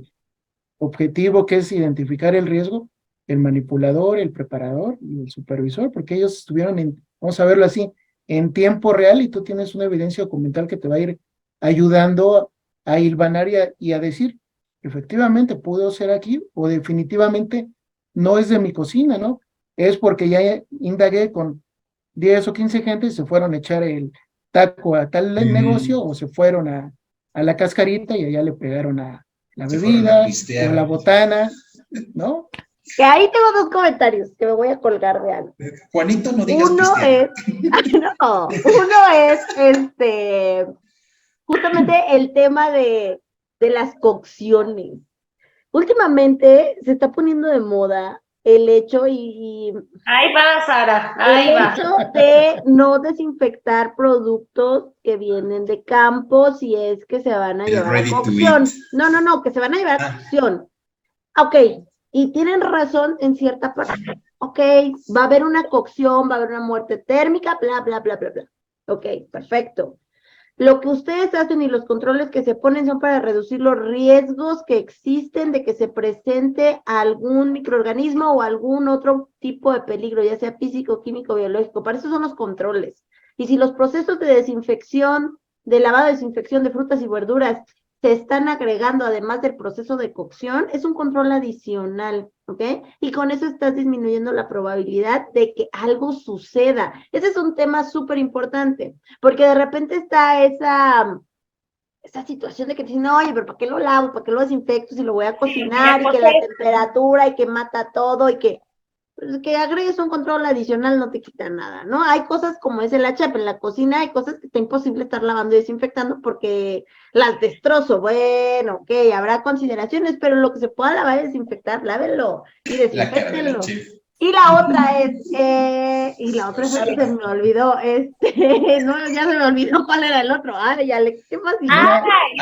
S6: objetivo que es identificar el riesgo, el manipulador, el preparador y el supervisor, porque ellos estuvieron vamos a verlo así, en tiempo real y tú tienes una evidencia documental que te va a ir ayudando a hilvanar y a decir, efectivamente pudo ser aquí o definitivamente no es de mi cocina, ¿no? Es porque ya indagué con 10 o 15 gente y se fueron a echar el taco a tal negocio o se fueron a la cascarita y allá le pegaron a la bebida o a la botana, ¿no?
S3: Que ahí tengo dos comentarios que me voy a colgar de algo.
S5: Juanito, no digas
S3: uno es justamente el tema de las cocciones. Últimamente se está poniendo de moda el hecho
S4: ahí va, Sara, ahí va.
S3: El hecho de no desinfectar productos que vienen de campo si es que se van a llevar a cocción. No, que se van a llevar a cocción. Ok, y tienen razón en cierta parte. Ok, va a haber una cocción, va a haber una muerte térmica, bla, bla, bla, bla, bla. Ok, perfecto. Lo que ustedes hacen y los controles que se ponen son para reducir los riesgos que existen de que se presente algún microorganismo o algún otro tipo de peligro, ya sea físico, químico, biológico. Para eso son los controles. Y si los procesos de desinfección, de lavado, desinfección de frutas y verduras se están agregando además del proceso de cocción, es un control adicional, ¿ok? Y con eso estás disminuyendo la probabilidad de que algo suceda. Ese es un tema súper importante, porque de repente está esa situación de que dicen, oye, pero ¿para qué lo lavo? ¿Para qué lo desinfecto si lo voy a cocinar? Y que la temperatura y que mata todo y que agregues un control adicional no te quita nada, ¿no? Hay cosas como es el HAP en la cocina, hay cosas que está imposible estar lavando y desinfectando porque las destrozo. Bueno, ok, habrá consideraciones, pero lo que se pueda lavar y desinfectar, lávenlo y desinfectenlo. Y la otra es que se me olvidó, no, ya se me olvidó cuál era el otro. ¿Qué más dijo?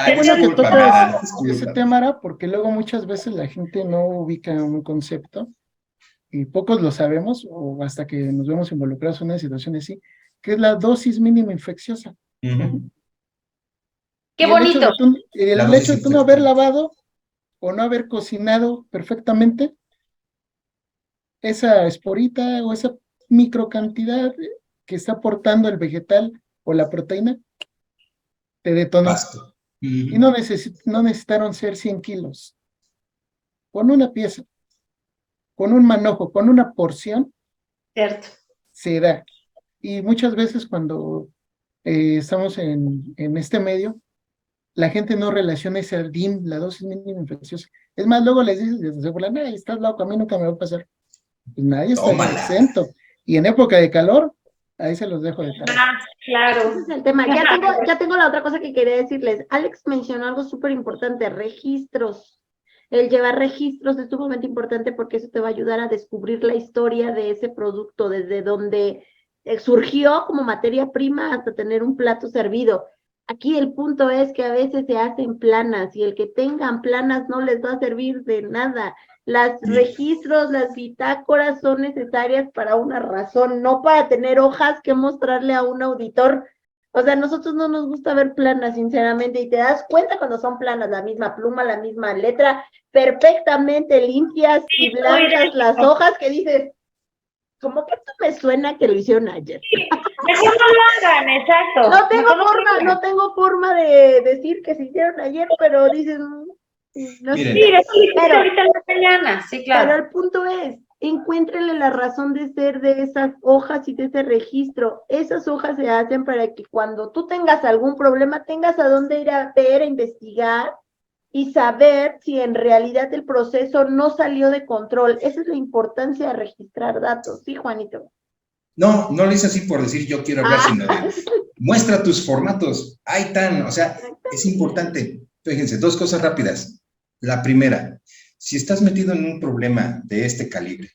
S6: Qué bueno que tocas ese tema, porque luego muchas veces la gente no ubica un concepto y pocos lo sabemos, o hasta que nos vemos involucrados en una situación así, que es la dosis mínima infecciosa.
S4: ¡Qué bonito!
S6: El hecho de tú no haber lavado o no haber cocinado perfectamente, esa esporita o esa microcantidad que está aportando el vegetal o la proteína, te detonó. Y no necesitaron ser 100 kilos. Con una pieza, con un manojo, con una porción,
S4: cierto,
S6: se da. Y muchas veces cuando estamos en este medio, la gente no relaciona ese DIM, la dosis mínima infecciosa. Es más, luego les dices, se burlan, estás loco, a mí nunca me va a pasar. Pues nadie está exento. Y en época de calor, ahí se los dejo de tarea.
S4: Claro.
S3: Ese es el tema. Ya tengo la otra cosa que quería decirles. Alex mencionó algo súper importante, registros. El llevar registros es sumamente importante porque eso te va a ayudar a descubrir la historia de ese producto, desde donde surgió como materia prima hasta tener un plato servido. Aquí el punto es que a veces se hacen planas y el que tengan planas no les va a servir de nada. Los registros, las bitácoras son necesarias para una razón, no para tener hojas que mostrarle a un auditor. O sea, a nosotros no nos gusta ver planas, sinceramente, y te das cuenta cuando son planas, la misma pluma, la misma letra, perfectamente limpias y blancas las hojas, que dices, como que esto me suena que lo hicieron ayer.
S4: Mejor no lo hagan, exacto.
S3: No tengo forma de decir que se hicieron ayer, pero dicen, no
S5: Miren,
S3: sé.
S4: Pero ahorita en la mañana, sí, claro.
S3: Pero el punto es, encuéntrenle la razón de ser de esas hojas y de ese registro. Esas hojas se hacen para que cuando tú tengas algún problema, tengas a dónde ir a ver, a investigar y saber si en realidad el proceso no salió de control. Esa es la importancia de registrar datos. ¿Sí, Juanito?
S5: No lo hice así por decir yo quiero hablar, sino de muestra tus formatos. Ahí están, o sea, es importante. Fíjense, 2 cosas rápidas. La primera, si estás metido en un problema de este calibre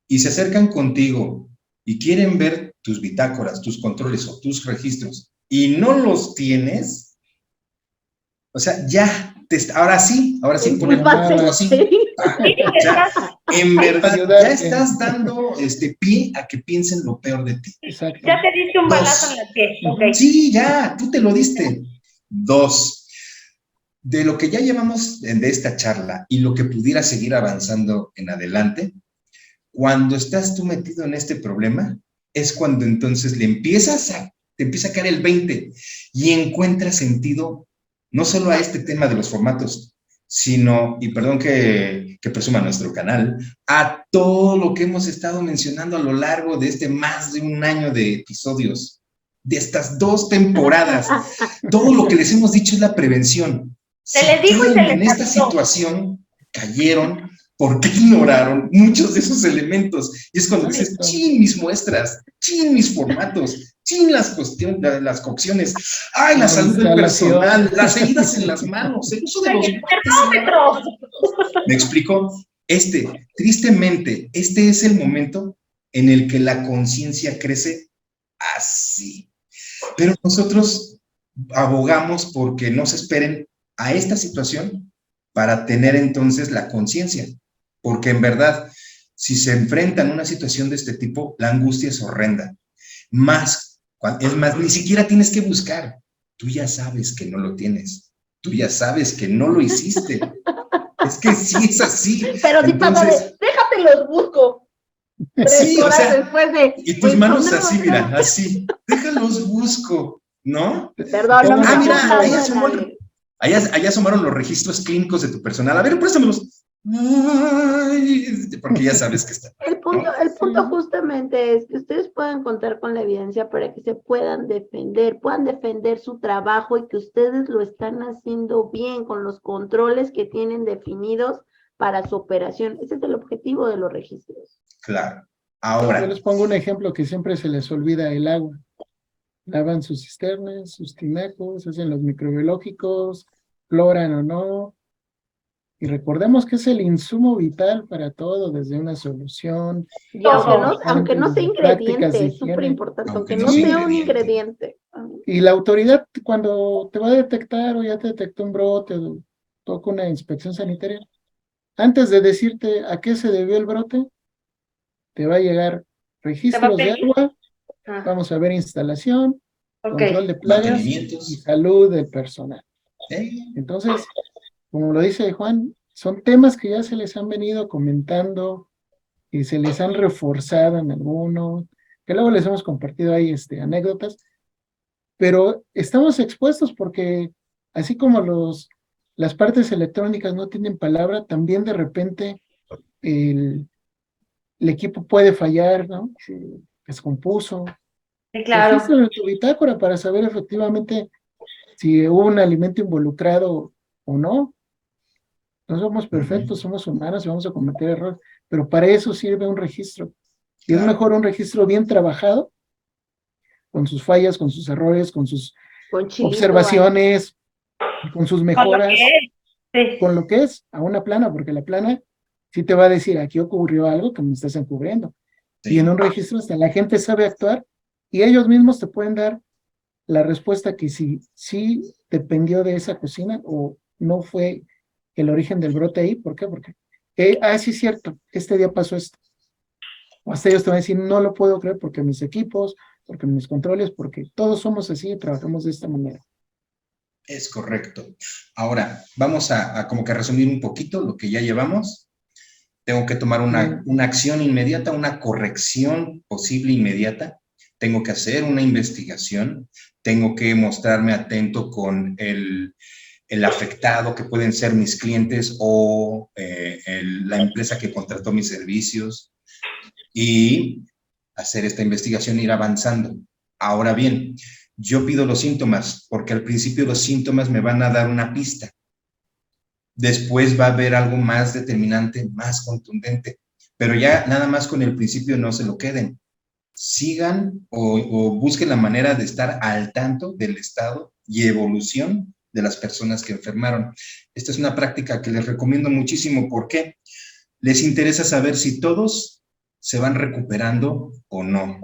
S5: y se acercan contigo y quieren ver tus bitácoras, tus controles o tus registros y no los tienes, o sea, ya, ahora sí, ponen así. O sea, en verdad, ya estás dando pie a que piensen lo peor de ti.
S6: Exacto.
S4: Ya te diste un balazo en la pie. Okay.
S5: Sí, ya, tú te lo diste. 2, de lo que ya llevamos de esta charla y lo que pudiera seguir avanzando en adelante, cuando estás tú metido en este problema, es cuando entonces te empieza a caer el 20 y encuentras sentido no solo a este tema de los formatos, sino, y perdón que presuma nuestro canal, a todo lo que hemos estado mencionando a lo largo de más de un año de episodios, de estas 2 temporadas. Todo lo que les hemos dicho es la prevención.
S4: Se les dijo y se les
S5: en esta situación cayeron porque ignoraron muchos de esos elementos. Y es cuando dices, chin mis muestras, chin mis formatos, chin las cocciones, ay, la salud del personal, las heridas en las manos, el uso de los
S4: termómetros.
S5: ¿Me explico? Tristemente, este es el momento en el que la conciencia crece así. Pero nosotros abogamos porque no se esperen a esta situación para tener entonces la conciencia. Porque en verdad, si se enfrentan a una situación de este tipo, la angustia es horrenda. Es más, ni siquiera tienes que buscar. Tú ya sabes que no lo tienes. Tú ya sabes que no lo hiciste. Es que sí es así.
S3: Pero si pasa déjate los busco.
S5: Sí, o sea,
S3: después de,
S5: y tus manos así, mira, así. Déjalos busco, ¿no?
S3: Perdón, no me
S5: mira, allá asomaron los registros clínicos de tu personal. A ver, préstamelos. Ay, porque ya sabes que está.
S3: El punto justamente es que ustedes puedan contar con la evidencia para que se puedan defender su trabajo y que ustedes lo están haciendo bien con los controles que tienen definidos para su operación. Ese es el objetivo de los registros.
S5: Claro. Ahora.
S6: Yo les pongo un ejemplo que siempre se les olvida: el agua. Lavan sus cisternas, sus tinacos, hacen los microbiológicos, cloran o no. Y recordemos que es el insumo vital para todo, desde una solución.
S3: Y aunque no sea ingrediente, es súper importante, aunque no sea un ingrediente.
S6: Y la autoridad, cuando te va a detectar o ya te detectó un brote, toca una inspección sanitaria, antes de decirte a qué se debió el brote, te va a llegar registros de agua, vamos a ver instalación, control de plagas y salud del personal. Entonces, como lo dice Juan, son temas que ya se les han venido comentando y se les han reforzado en algunos, que luego les hemos compartido ahí anécdotas, pero estamos expuestos porque así como las partes electrónicas no tienen palabra, también de repente el equipo puede fallar, ¿no? Se descompuso.
S4: Sí, claro.
S6: Regístralo en tu bitácora para saber efectivamente si hubo un alimento involucrado o no. No somos perfectos, somos humanos y vamos a cometer errores, pero para eso sirve un registro. Y es mejor un registro bien trabajado, con sus fallas, con sus errores, con sus observaciones, con sus mejoras, con lo que es a una plana, porque la plana sí te va a decir, aquí ocurrió algo que me estás encubriendo.
S5: Sí.
S6: Y en un registro hasta la gente sabe actuar y ellos mismos te pueden dar la respuesta que sí dependió de esa cocina o no fue el origen del brote ahí. ¿Por qué? Porque, sí es cierto, este día pasó esto. O hasta ellos te van a decir, no lo puedo creer porque mis equipos, porque mis controles, porque todos somos así y trabajamos de esta manera.
S5: Es correcto. Ahora, vamos a como que resumir un poquito lo que ya llevamos. Tengo que tomar una acción inmediata, una corrección posible inmediata. Tengo que hacer una investigación. Tengo que mostrarme atento con el afectado, que pueden ser mis clientes o la empresa que contrató mis servicios, y hacer esta investigación e ir avanzando. Ahora bien, yo pido los síntomas, porque al principio los síntomas me van a dar una pista. Después va a haber algo más determinante, más contundente, pero ya nada más con el principio no se lo queden. Sigan o busquen la manera de estar al tanto del estado y evolución de las personas que enfermaron. Esta es una práctica que les recomiendo muchísimo. ¿Por qué? Les interesa saber si todos se van recuperando o no.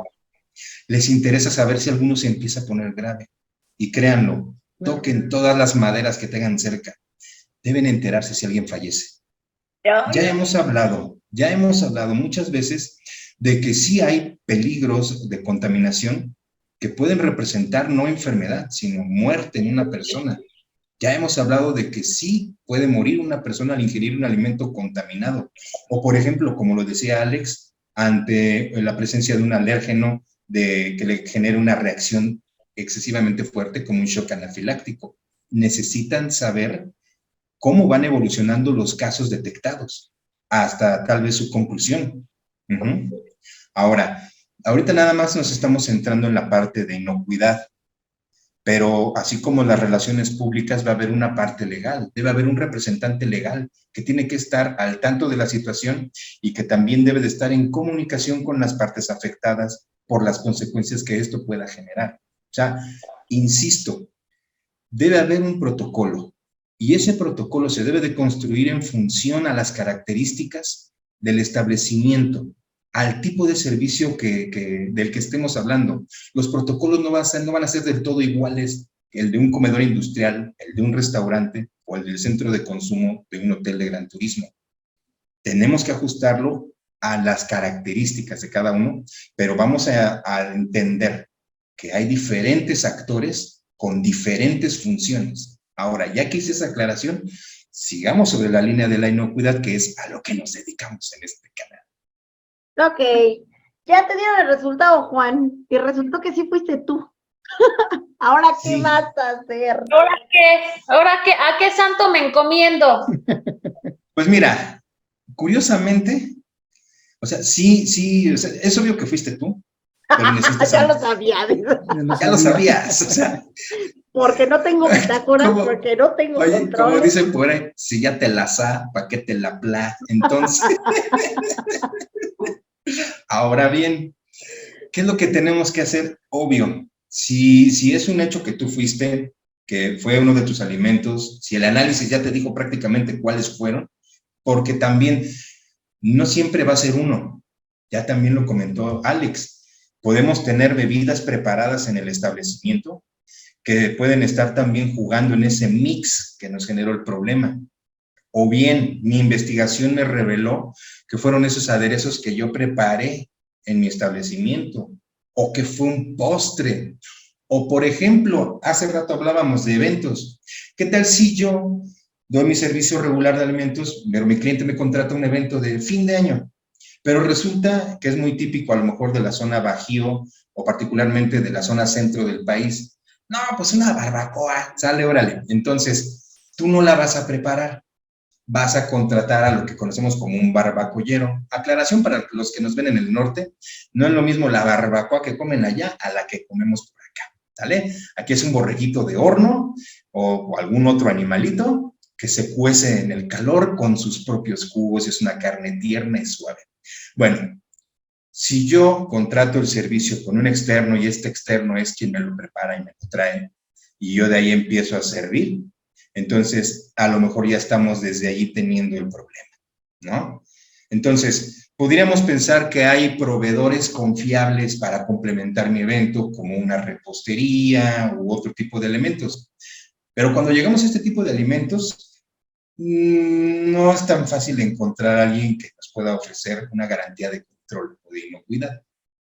S5: Les interesa saber si alguno se empieza a poner grave. Y créanlo, toquen todas las maderas que tengan cerca. Deben enterarse si alguien fallece. Ya hemos hablado muchas veces de que sí hay peligros de contaminación que pueden representar no enfermedad, sino muerte en una persona. Ya hemos hablado de que sí puede morir una persona al ingerir un alimento contaminado. O, por ejemplo, como lo decía Alex, ante la presencia de un alérgeno que le genera una reacción excesivamente fuerte como un shock anafiláctico. Necesitan saber cómo van evolucionando los casos detectados hasta tal vez su conclusión. Ahora, ahorita nada más nos estamos centrando en la parte de inocuidad, pero así como las relaciones públicas va a haber una parte legal, debe haber un representante legal que tiene que estar al tanto de la situación y que también debe de estar en comunicación con las partes afectadas por las consecuencias que esto pueda generar. O sea, insisto, debe haber un protocolo y ese protocolo se debe de construir en función a las características del establecimiento, al tipo de servicio del que estemos hablando. Los protocolos no van a ser del todo iguales que el de un comedor industrial, el de un restaurante o el del centro de consumo de un hotel de gran turismo. Tenemos que ajustarlo a las características de cada uno, pero vamos a entender que hay diferentes actores con diferentes funciones. Ahora, ya que hice esa aclaración, sigamos sobre la línea de la inocuidad, que es a lo que nos dedicamos en este canal.
S3: Ok, ya te dieron el resultado, Juan, y resultó que sí fuiste tú. ¿Ahora qué vas a hacer?
S4: ¿Ahora qué? ¿A qué santo me encomiendo?
S5: Pues mira, curiosamente, o sea, sí, o sea, es obvio que fuiste tú, pero necesitas...
S3: Ya lo sabía.
S5: Ya lo sabías, o sea...
S3: Porque no tengo bitácora, porque no tengo control.
S5: Como dicen por ahí, si ya te la sa, ¿pa' qué te la pla? Entonces, ahora bien, ¿qué es lo que tenemos que hacer? Obvio, si es un hecho que tú fuiste, que fue uno de tus alimentos, si el análisis ya te dijo prácticamente cuáles fueron, porque también no siempre va a ser uno, ya también lo comentó Alex, podemos tener bebidas preparadas en el establecimiento que pueden estar también jugando en ese mix que nos generó el problema. O bien, mi investigación me reveló que fueron esos aderezos que yo preparé en mi establecimiento, o que fue un postre. O, por ejemplo, hace rato hablábamos de eventos. ¿Qué tal si yo doy mi servicio regular de alimentos, pero mi cliente me contrata un evento de fin de año? Pero resulta que es muy típico a lo mejor de la zona Bajío o particularmente de la zona centro del país. No, pues una barbacoa, sale, órale. Entonces, tú no la vas a preparar, vas a contratar a lo que conocemos como un barbacollero. Aclaración para los que nos ven en el norte, no es lo mismo la barbacoa que comen allá a la que comemos por acá, ¿sale? Aquí es un borreguito de horno o algún otro animalito que se cuece en el calor con sus propios jugos, es una carne tierna y suave. Bueno, si yo contrato el servicio con un externo y este externo es quien me lo prepara y me lo trae, y yo de ahí empiezo a servir, entonces a lo mejor ya estamos desde ahí teniendo el problema, ¿no? Entonces, podríamos pensar que hay proveedores confiables para complementar mi evento, como una repostería u otro tipo de elementos. Pero cuando llegamos a este tipo de alimentos, no es tan fácil encontrar a alguien que nos pueda ofrecer una garantía de control o de inocuidad,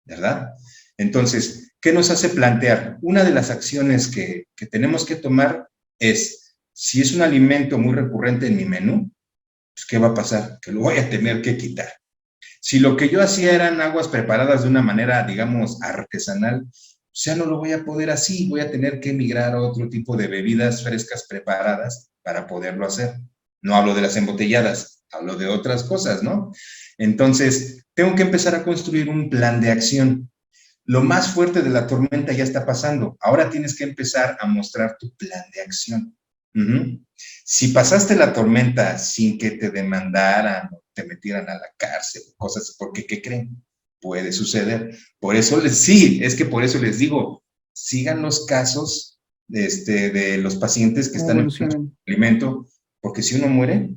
S5: ¿verdad? Entonces, ¿qué nos hace plantear? Una de las acciones que tenemos que tomar es, si es un alimento muy recurrente en mi menú, pues, ¿qué va a pasar? Que lo voy a tener que quitar. Si lo que yo hacía eran aguas preparadas de una manera, digamos, artesanal, ya no lo voy a poder así, voy a tener que migrar a otro tipo de bebidas frescas preparadas para poderlo hacer. No hablo de las embotelladas, hablo de otras cosas, ¿no? Entonces, tengo que empezar a construir un plan de acción. Lo más fuerte de la tormenta ya está pasando. Ahora tienes que empezar a mostrar tu plan de acción. Si pasaste la tormenta sin que te demandaran o te metieran a la cárcel, cosas, porque ¿qué creen? Puede suceder. Por eso por eso les digo, sigan los casos de los pacientes que están en el alimento, porque si uno muere,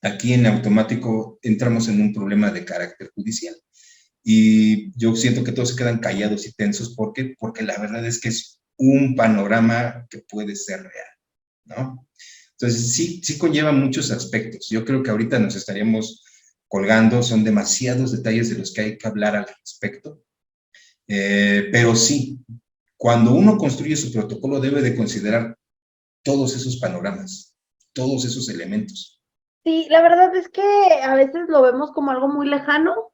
S5: aquí en automático entramos en un problema de carácter judicial. Y yo siento que todos se quedan callados y tensos. ¿Por qué? Porque la verdad es que es un panorama que puede ser real, ¿no? Entonces, sí conlleva muchos aspectos. Yo creo que ahorita nos estaríamos colgando, son demasiados detalles de los que hay que hablar al respecto. Pero sí, cuando uno construye su protocolo debe de considerar todos esos panoramas, todos esos elementos.
S3: Sí, la verdad es que a veces lo vemos como algo muy lejano,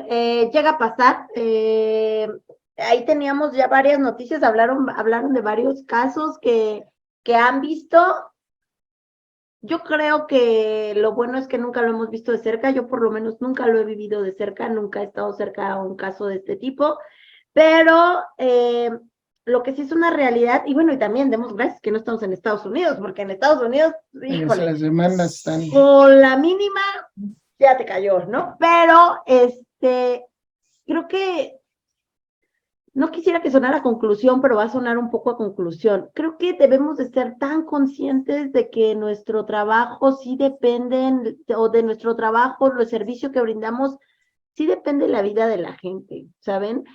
S3: llega a pasar. Ahí teníamos ya varias noticias, hablaron de varios casos que han visto. Yo creo que lo bueno es que nunca lo hemos visto de cerca, yo por lo menos nunca lo he vivido de cerca, nunca he estado cerca a un caso de este tipo, pero lo que sí es una realidad, y bueno, y también demos gracias que no estamos en Estados Unidos, porque en Estados Unidos, híjole,
S6: las demandas están...
S3: con la mínima ya te cayó, ¿no? Pero creo que no quisiera que sonara a conclusión, pero va a sonar un poco a conclusión. Creo que debemos de ser tan conscientes de que nuestro trabajo sí depende, o de nuestro trabajo, el servicio que brindamos, sí depende de la vida de la gente, ¿saben?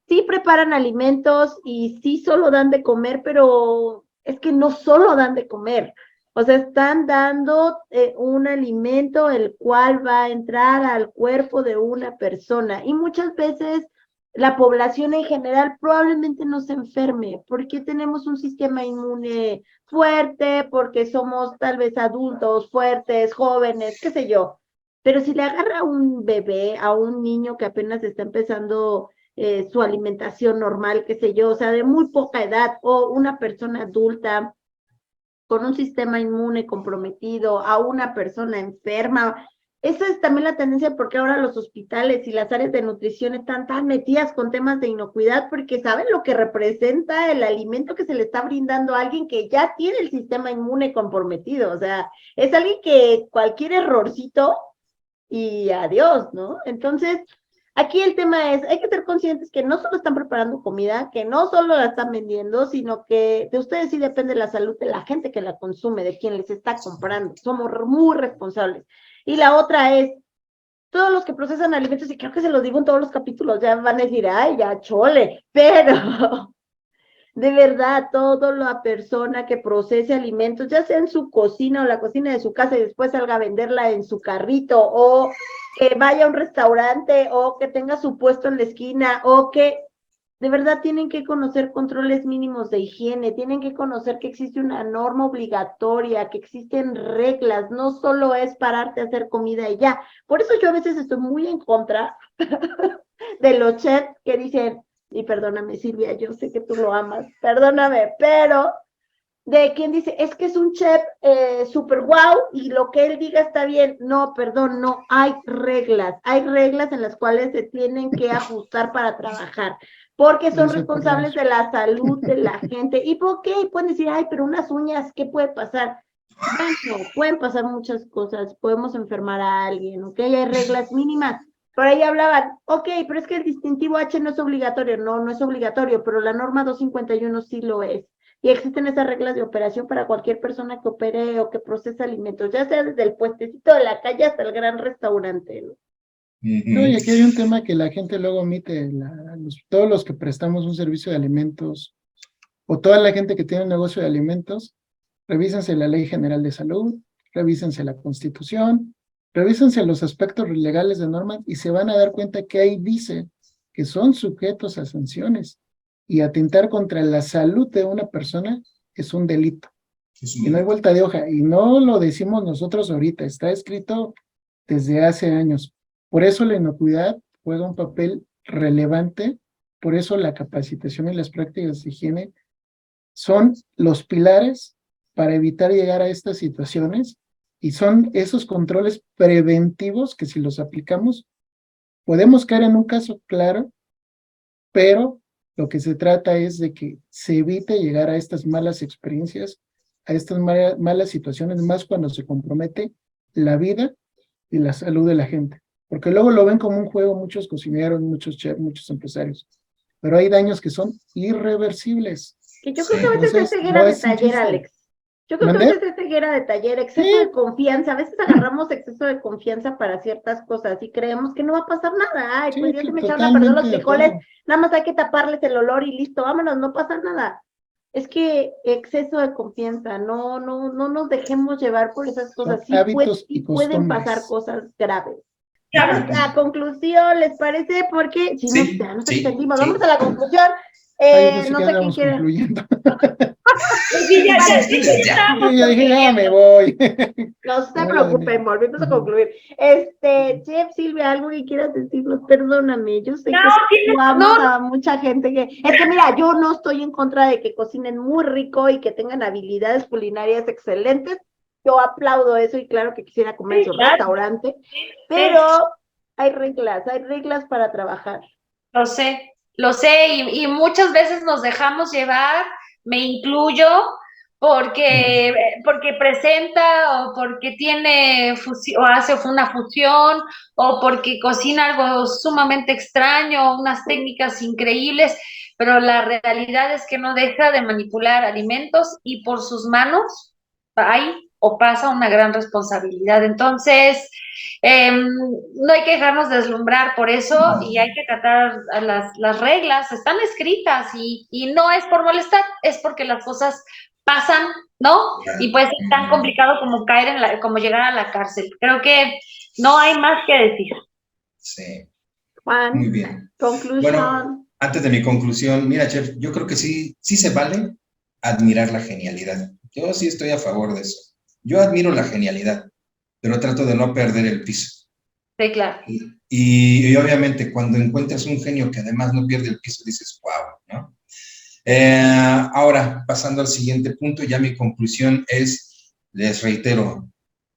S3: Sí preparan alimentos y sí solo dan de comer, pero es que no solo dan de comer. O sea, están dando un alimento el cual va a entrar al cuerpo de una persona. Y muchas veces la población en general probablemente no se enferme, porque tenemos un sistema inmune fuerte, porque somos tal vez adultos fuertes, jóvenes, qué sé yo. Pero si le agarra a un bebé, a un niño que apenas está empezando su alimentación normal, qué sé yo, o sea, de muy poca edad, o una persona adulta con un sistema inmune comprometido, a una persona enferma. Esa es también la tendencia, porque ahora los hospitales y las áreas de nutrición están tan metidas con temas de inocuidad, porque saben lo que representa el alimento que se le está brindando a alguien que ya tiene el sistema inmune comprometido. O sea, es alguien que cualquier errorcito y adiós, ¿no? Entonces, aquí el tema es, hay que ser conscientes que no solo están preparando comida, que no solo la están vendiendo, sino que de ustedes sí depende la salud de la gente que la consume, de quien les está comprando. Somos muy responsables. Y la otra es, todos los que procesan alimentos, y creo que se los digo en todos los capítulos, ya van a decir, ay, ya chole, pero de verdad, toda la persona que procese alimentos, ya sea en su cocina o la cocina de su casa y después salga a venderla en su carrito, o que vaya a un restaurante, o que tenga su puesto en la esquina, o que de verdad tienen que conocer controles mínimos de higiene, tienen que conocer que existe una norma obligatoria, que existen reglas, no solo es pararte a hacer comida y ya. Por eso yo a veces estoy muy en contra de los chefs que dicen, y perdóname Silvia, yo sé que tú lo amas, perdóname, pero de quien dice, es que es un chef súper guau y lo que él diga está bien. No, perdón, no, hay reglas en las cuales se tienen que ajustar para trabajar, porque son responsables de la salud de la gente. ¿Y por qué? Pueden decir, ay, pero unas uñas, ¿qué puede pasar? Bueno, pueden pasar muchas cosas, podemos enfermar a alguien, ¿ok? Hay reglas mínimas. Por ahí hablaban, ok, pero es que el distintivo H no es obligatorio. No, no es obligatorio, pero la norma 251 sí lo es. Y existen esas reglas de operación para cualquier persona que opere o que procese alimentos, ya sea desde el puestecito de la calle hasta el gran restaurante, ¿no?
S6: No, y aquí hay un tema que la gente luego omite, todos los que prestamos un servicio de alimentos, o toda la gente que tiene un negocio de alimentos, revísense la Ley General de Salud, revísense la Constitución, revísense los aspectos legales de normas y se van a dar cuenta que ahí dice que son sujetos a sanciones y atentar contra la salud de una persona es un delito. Y no hay vuelta de hoja, y no lo decimos nosotros ahorita, está escrito desde hace años. Por eso la inocuidad juega un papel relevante, por eso la capacitación y las prácticas de higiene son los pilares para evitar llegar a estas situaciones y son esos controles preventivos que si los aplicamos podemos caer en un caso claro, pero lo que se trata es de que se evite llegar a estas malas experiencias, a estas malas situaciones, más cuando se compromete la vida y la salud de la gente. Porque luego lo ven como un juego muchos cocineros, muchos chefs, muchos empresarios. Pero hay daños que son irreversibles.
S3: Que yo creo que a veces es ceguera de taller, Alex. Yo creo que a veces es ceguera de taller, exceso de confianza. A veces agarramos exceso de confianza para ciertas cosas y creemos que no va a pasar nada. Ay, pues ya se me echaron a perder los frijoles, nada más hay que taparles el olor y listo, vámonos, no pasa nada. Es que exceso de confianza, no nos dejemos llevar por esas cosas. Sí pueden pasar cosas graves. Vamos a la conclusión, ¿les parece? Porque si no, nos extendimos. Vamos a la conclusión. No sé quién quiere.
S6: Yo dije, ya me voy.
S3: No se preocupen, volvemos a concluir. Chef Silvia, algo que quieras decirnos, perdóname, yo sé que vamos a mucha gente es que mira, yo no estoy en contra de que cocinen muy rico y que tengan habilidades culinarias excelentes. Yo aplaudo eso y claro que quisiera comer en su restaurante, pero hay reglas para trabajar.
S4: Lo sé, y muchas veces nos dejamos llevar, me incluyo, porque presenta o porque tiene o hace una fusión o porque cocina algo sumamente extraño, unas técnicas increíbles, pero la realidad es que no deja de manipular alimentos y por sus manos hay o pasa una gran responsabilidad. Entonces, no hay que dejarnos deslumbrar por eso y hay que tratar las reglas, están escritas y no es por molestar, es porque las cosas pasan, ¿no? Y puede ser tan complicado como como llegar a la cárcel. Creo que no hay más que decir.
S5: Sí.
S3: Juan,
S5: muy bien.
S3: Conclusión.
S5: Bueno, antes de mi conclusión, mira, Chef, yo creo que sí se vale admirar la genialidad. Yo sí estoy a favor de eso. Yo admiro la genialidad, pero trato de no perder el piso.
S4: Sí, claro.
S5: Y obviamente cuando encuentras un genio que además no pierde el piso, dices, wow, ¿no? Ahora, pasando al siguiente punto, ya mi conclusión es, les reitero,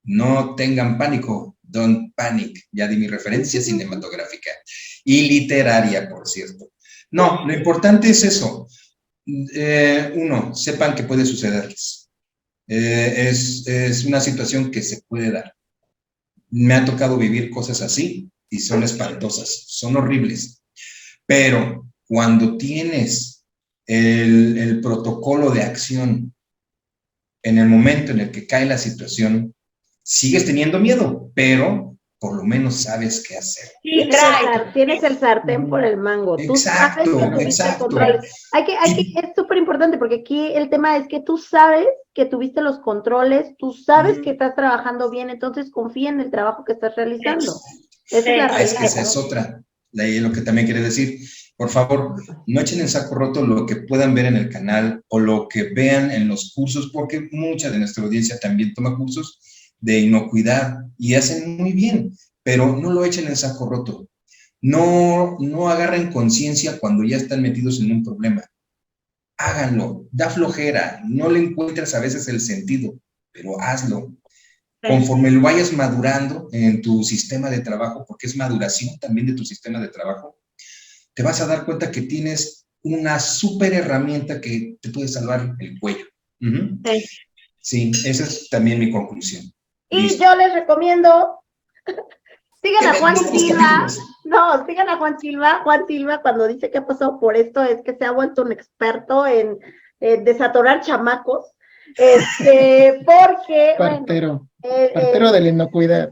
S5: no tengan pánico, don't panic. Ya di mi referencia cinematográfica y literaria, por cierto. No, lo importante es eso. Uno, sepan que puede sucederles. Es una situación que se puede dar. Me ha tocado vivir cosas así y son espantosas, son horribles. Pero cuando tienes el protocolo de acción en el momento en el que cae la situación, sigues teniendo miedo, pero por lo menos sabes qué hacer.
S3: Tienes el sartén por el mango.
S5: Exacto.
S3: Es súper importante porque aquí el tema es que tú sabes que tuviste los controles, tú sabes que estás trabajando bien, entonces confía en el trabajo que estás realizando. Esa es la realidad.
S5: Es que esa es otra, lo que también quiere decir. Por favor, no echen en saco roto lo que puedan ver en el canal o lo que vean en los cursos, porque mucha de nuestra audiencia también toma cursos de inocuidad y hacen muy bien, pero no lo echen en saco roto. No agarren conciencia cuando ya están metidos en un problema. Háganlo, da flojera, no le encuentras a veces el sentido, pero hazlo. Conforme lo vayas madurando en tu sistema de trabajo, porque es maduración también de tu sistema de trabajo, te vas a dar cuenta que tienes una súper herramienta que te puede salvar el cuello. Sí, esa es también mi conclusión.
S3: Y listo. Yo les recomiendo, sigan a Juan Silva. No, sigan a Juan Silva. Juan Silva, cuando dice que ha pasado por esto, es que se ha vuelto un experto en desatorar chamacos. Porque,
S6: partero de la inocuidad.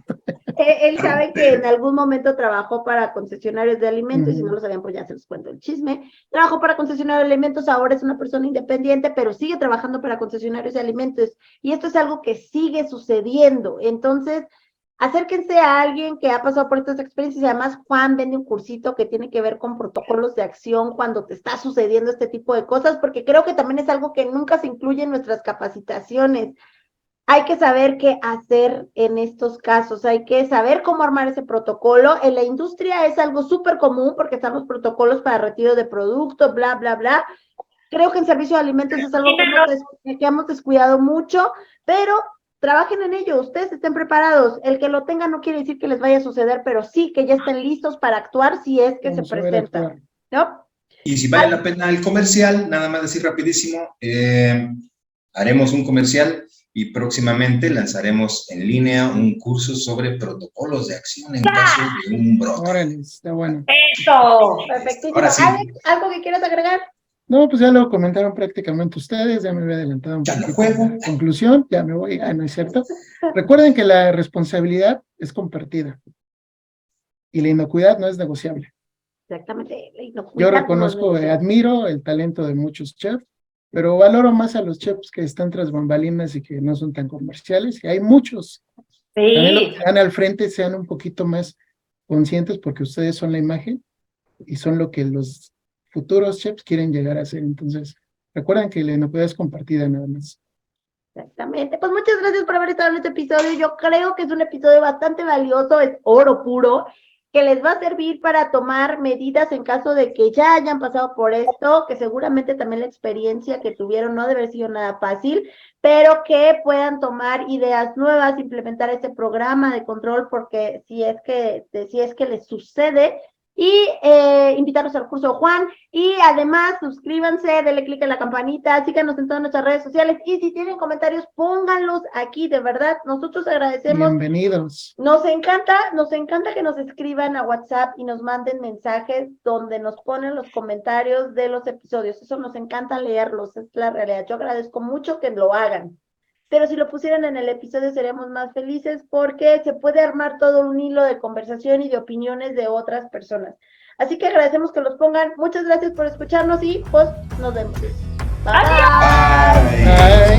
S3: Él sabe que en algún momento trabajó para concesionarios de alimentos, y si no lo sabían, pues ya se los cuento el chisme. Trabajó para concesionarios de alimentos, ahora es una persona independiente, pero sigue trabajando para concesionarios de alimentos. Y esto es algo que sigue sucediendo. Entonces, acérquense a alguien que ha pasado por estas experiencias. Además, Juan vende un cursito que tiene que ver con protocolos de acción cuando te está sucediendo este tipo de cosas, porque creo que también es algo que nunca se incluye en nuestras capacitaciones. Hay que saber qué hacer en estos casos, hay que saber cómo armar ese protocolo. En la industria es algo súper común porque están los protocolos para retiro de productos, bla, bla, bla. Creo que en servicio de alimentos es algo que hemos descuidado mucho, pero trabajen en ello, ustedes estén preparados. El que lo tenga no quiere decir que les vaya a suceder, pero sí que ya estén listos para actuar si es que se presenta, ¿no?
S5: Y si vale la pena el comercial, nada más decir rapidísimo, haremos un comercial y próximamente lanzaremos en línea un curso sobre protocolos de acción en caso de un brote.
S6: Órale, está bueno.
S4: ¡Eso!
S3: Perfectísimo.
S5: Ahora sí.
S3: Alex, ¿algo que quieras agregar?
S6: No, pues ya lo comentaron prácticamente ustedes, ya me había adelantado un
S5: Ya
S6: poquito.
S5: lo juego.
S6: Conclusión, ya me voy, no es cierto. Recuerden que la responsabilidad es compartida y la inocuidad no es negociable.
S3: Exactamente.
S6: Yo reconozco, admiro el talento de muchos chefs, pero valoro más a los chefs que están tras bambalinas y que no son tan comerciales, y hay muchos. También los que están al frente sean un poquito más conscientes porque ustedes son la imagen y son lo que los futuros chefs quieren llegar a ser. Entonces, recuerden que la inocuidad es compartida nada más.
S3: Exactamente. Pues muchas gracias por haber estado en este episodio. Yo creo que es un episodio bastante valioso, es oro puro, que les va a servir para tomar medidas en caso de que ya hayan pasado por esto, que seguramente también la experiencia que tuvieron no debe haber sido nada fácil, pero que puedan tomar ideas nuevas, implementar este programa de control, porque si es que les sucede, y invitarlos al curso Juan, y además suscríbanse, denle clic en la campanita, síganos en todas nuestras redes sociales, y si tienen comentarios, pónganlos aquí, de verdad, nosotros agradecemos.
S6: Bienvenidos.
S3: Nos encanta que nos escriban a WhatsApp y nos manden mensajes donde nos ponen los comentarios de los episodios, eso nos encanta leerlos, es la realidad. Yo agradezco mucho que lo hagan, pero si lo pusieran en el episodio seríamos más felices porque se puede armar todo un hilo de conversación y de opiniones de otras personas. Así que agradecemos que los pongan. Muchas gracias por escucharnos y pues nos vemos. Bye.
S4: Adiós.
S5: Bye.
S6: Bye.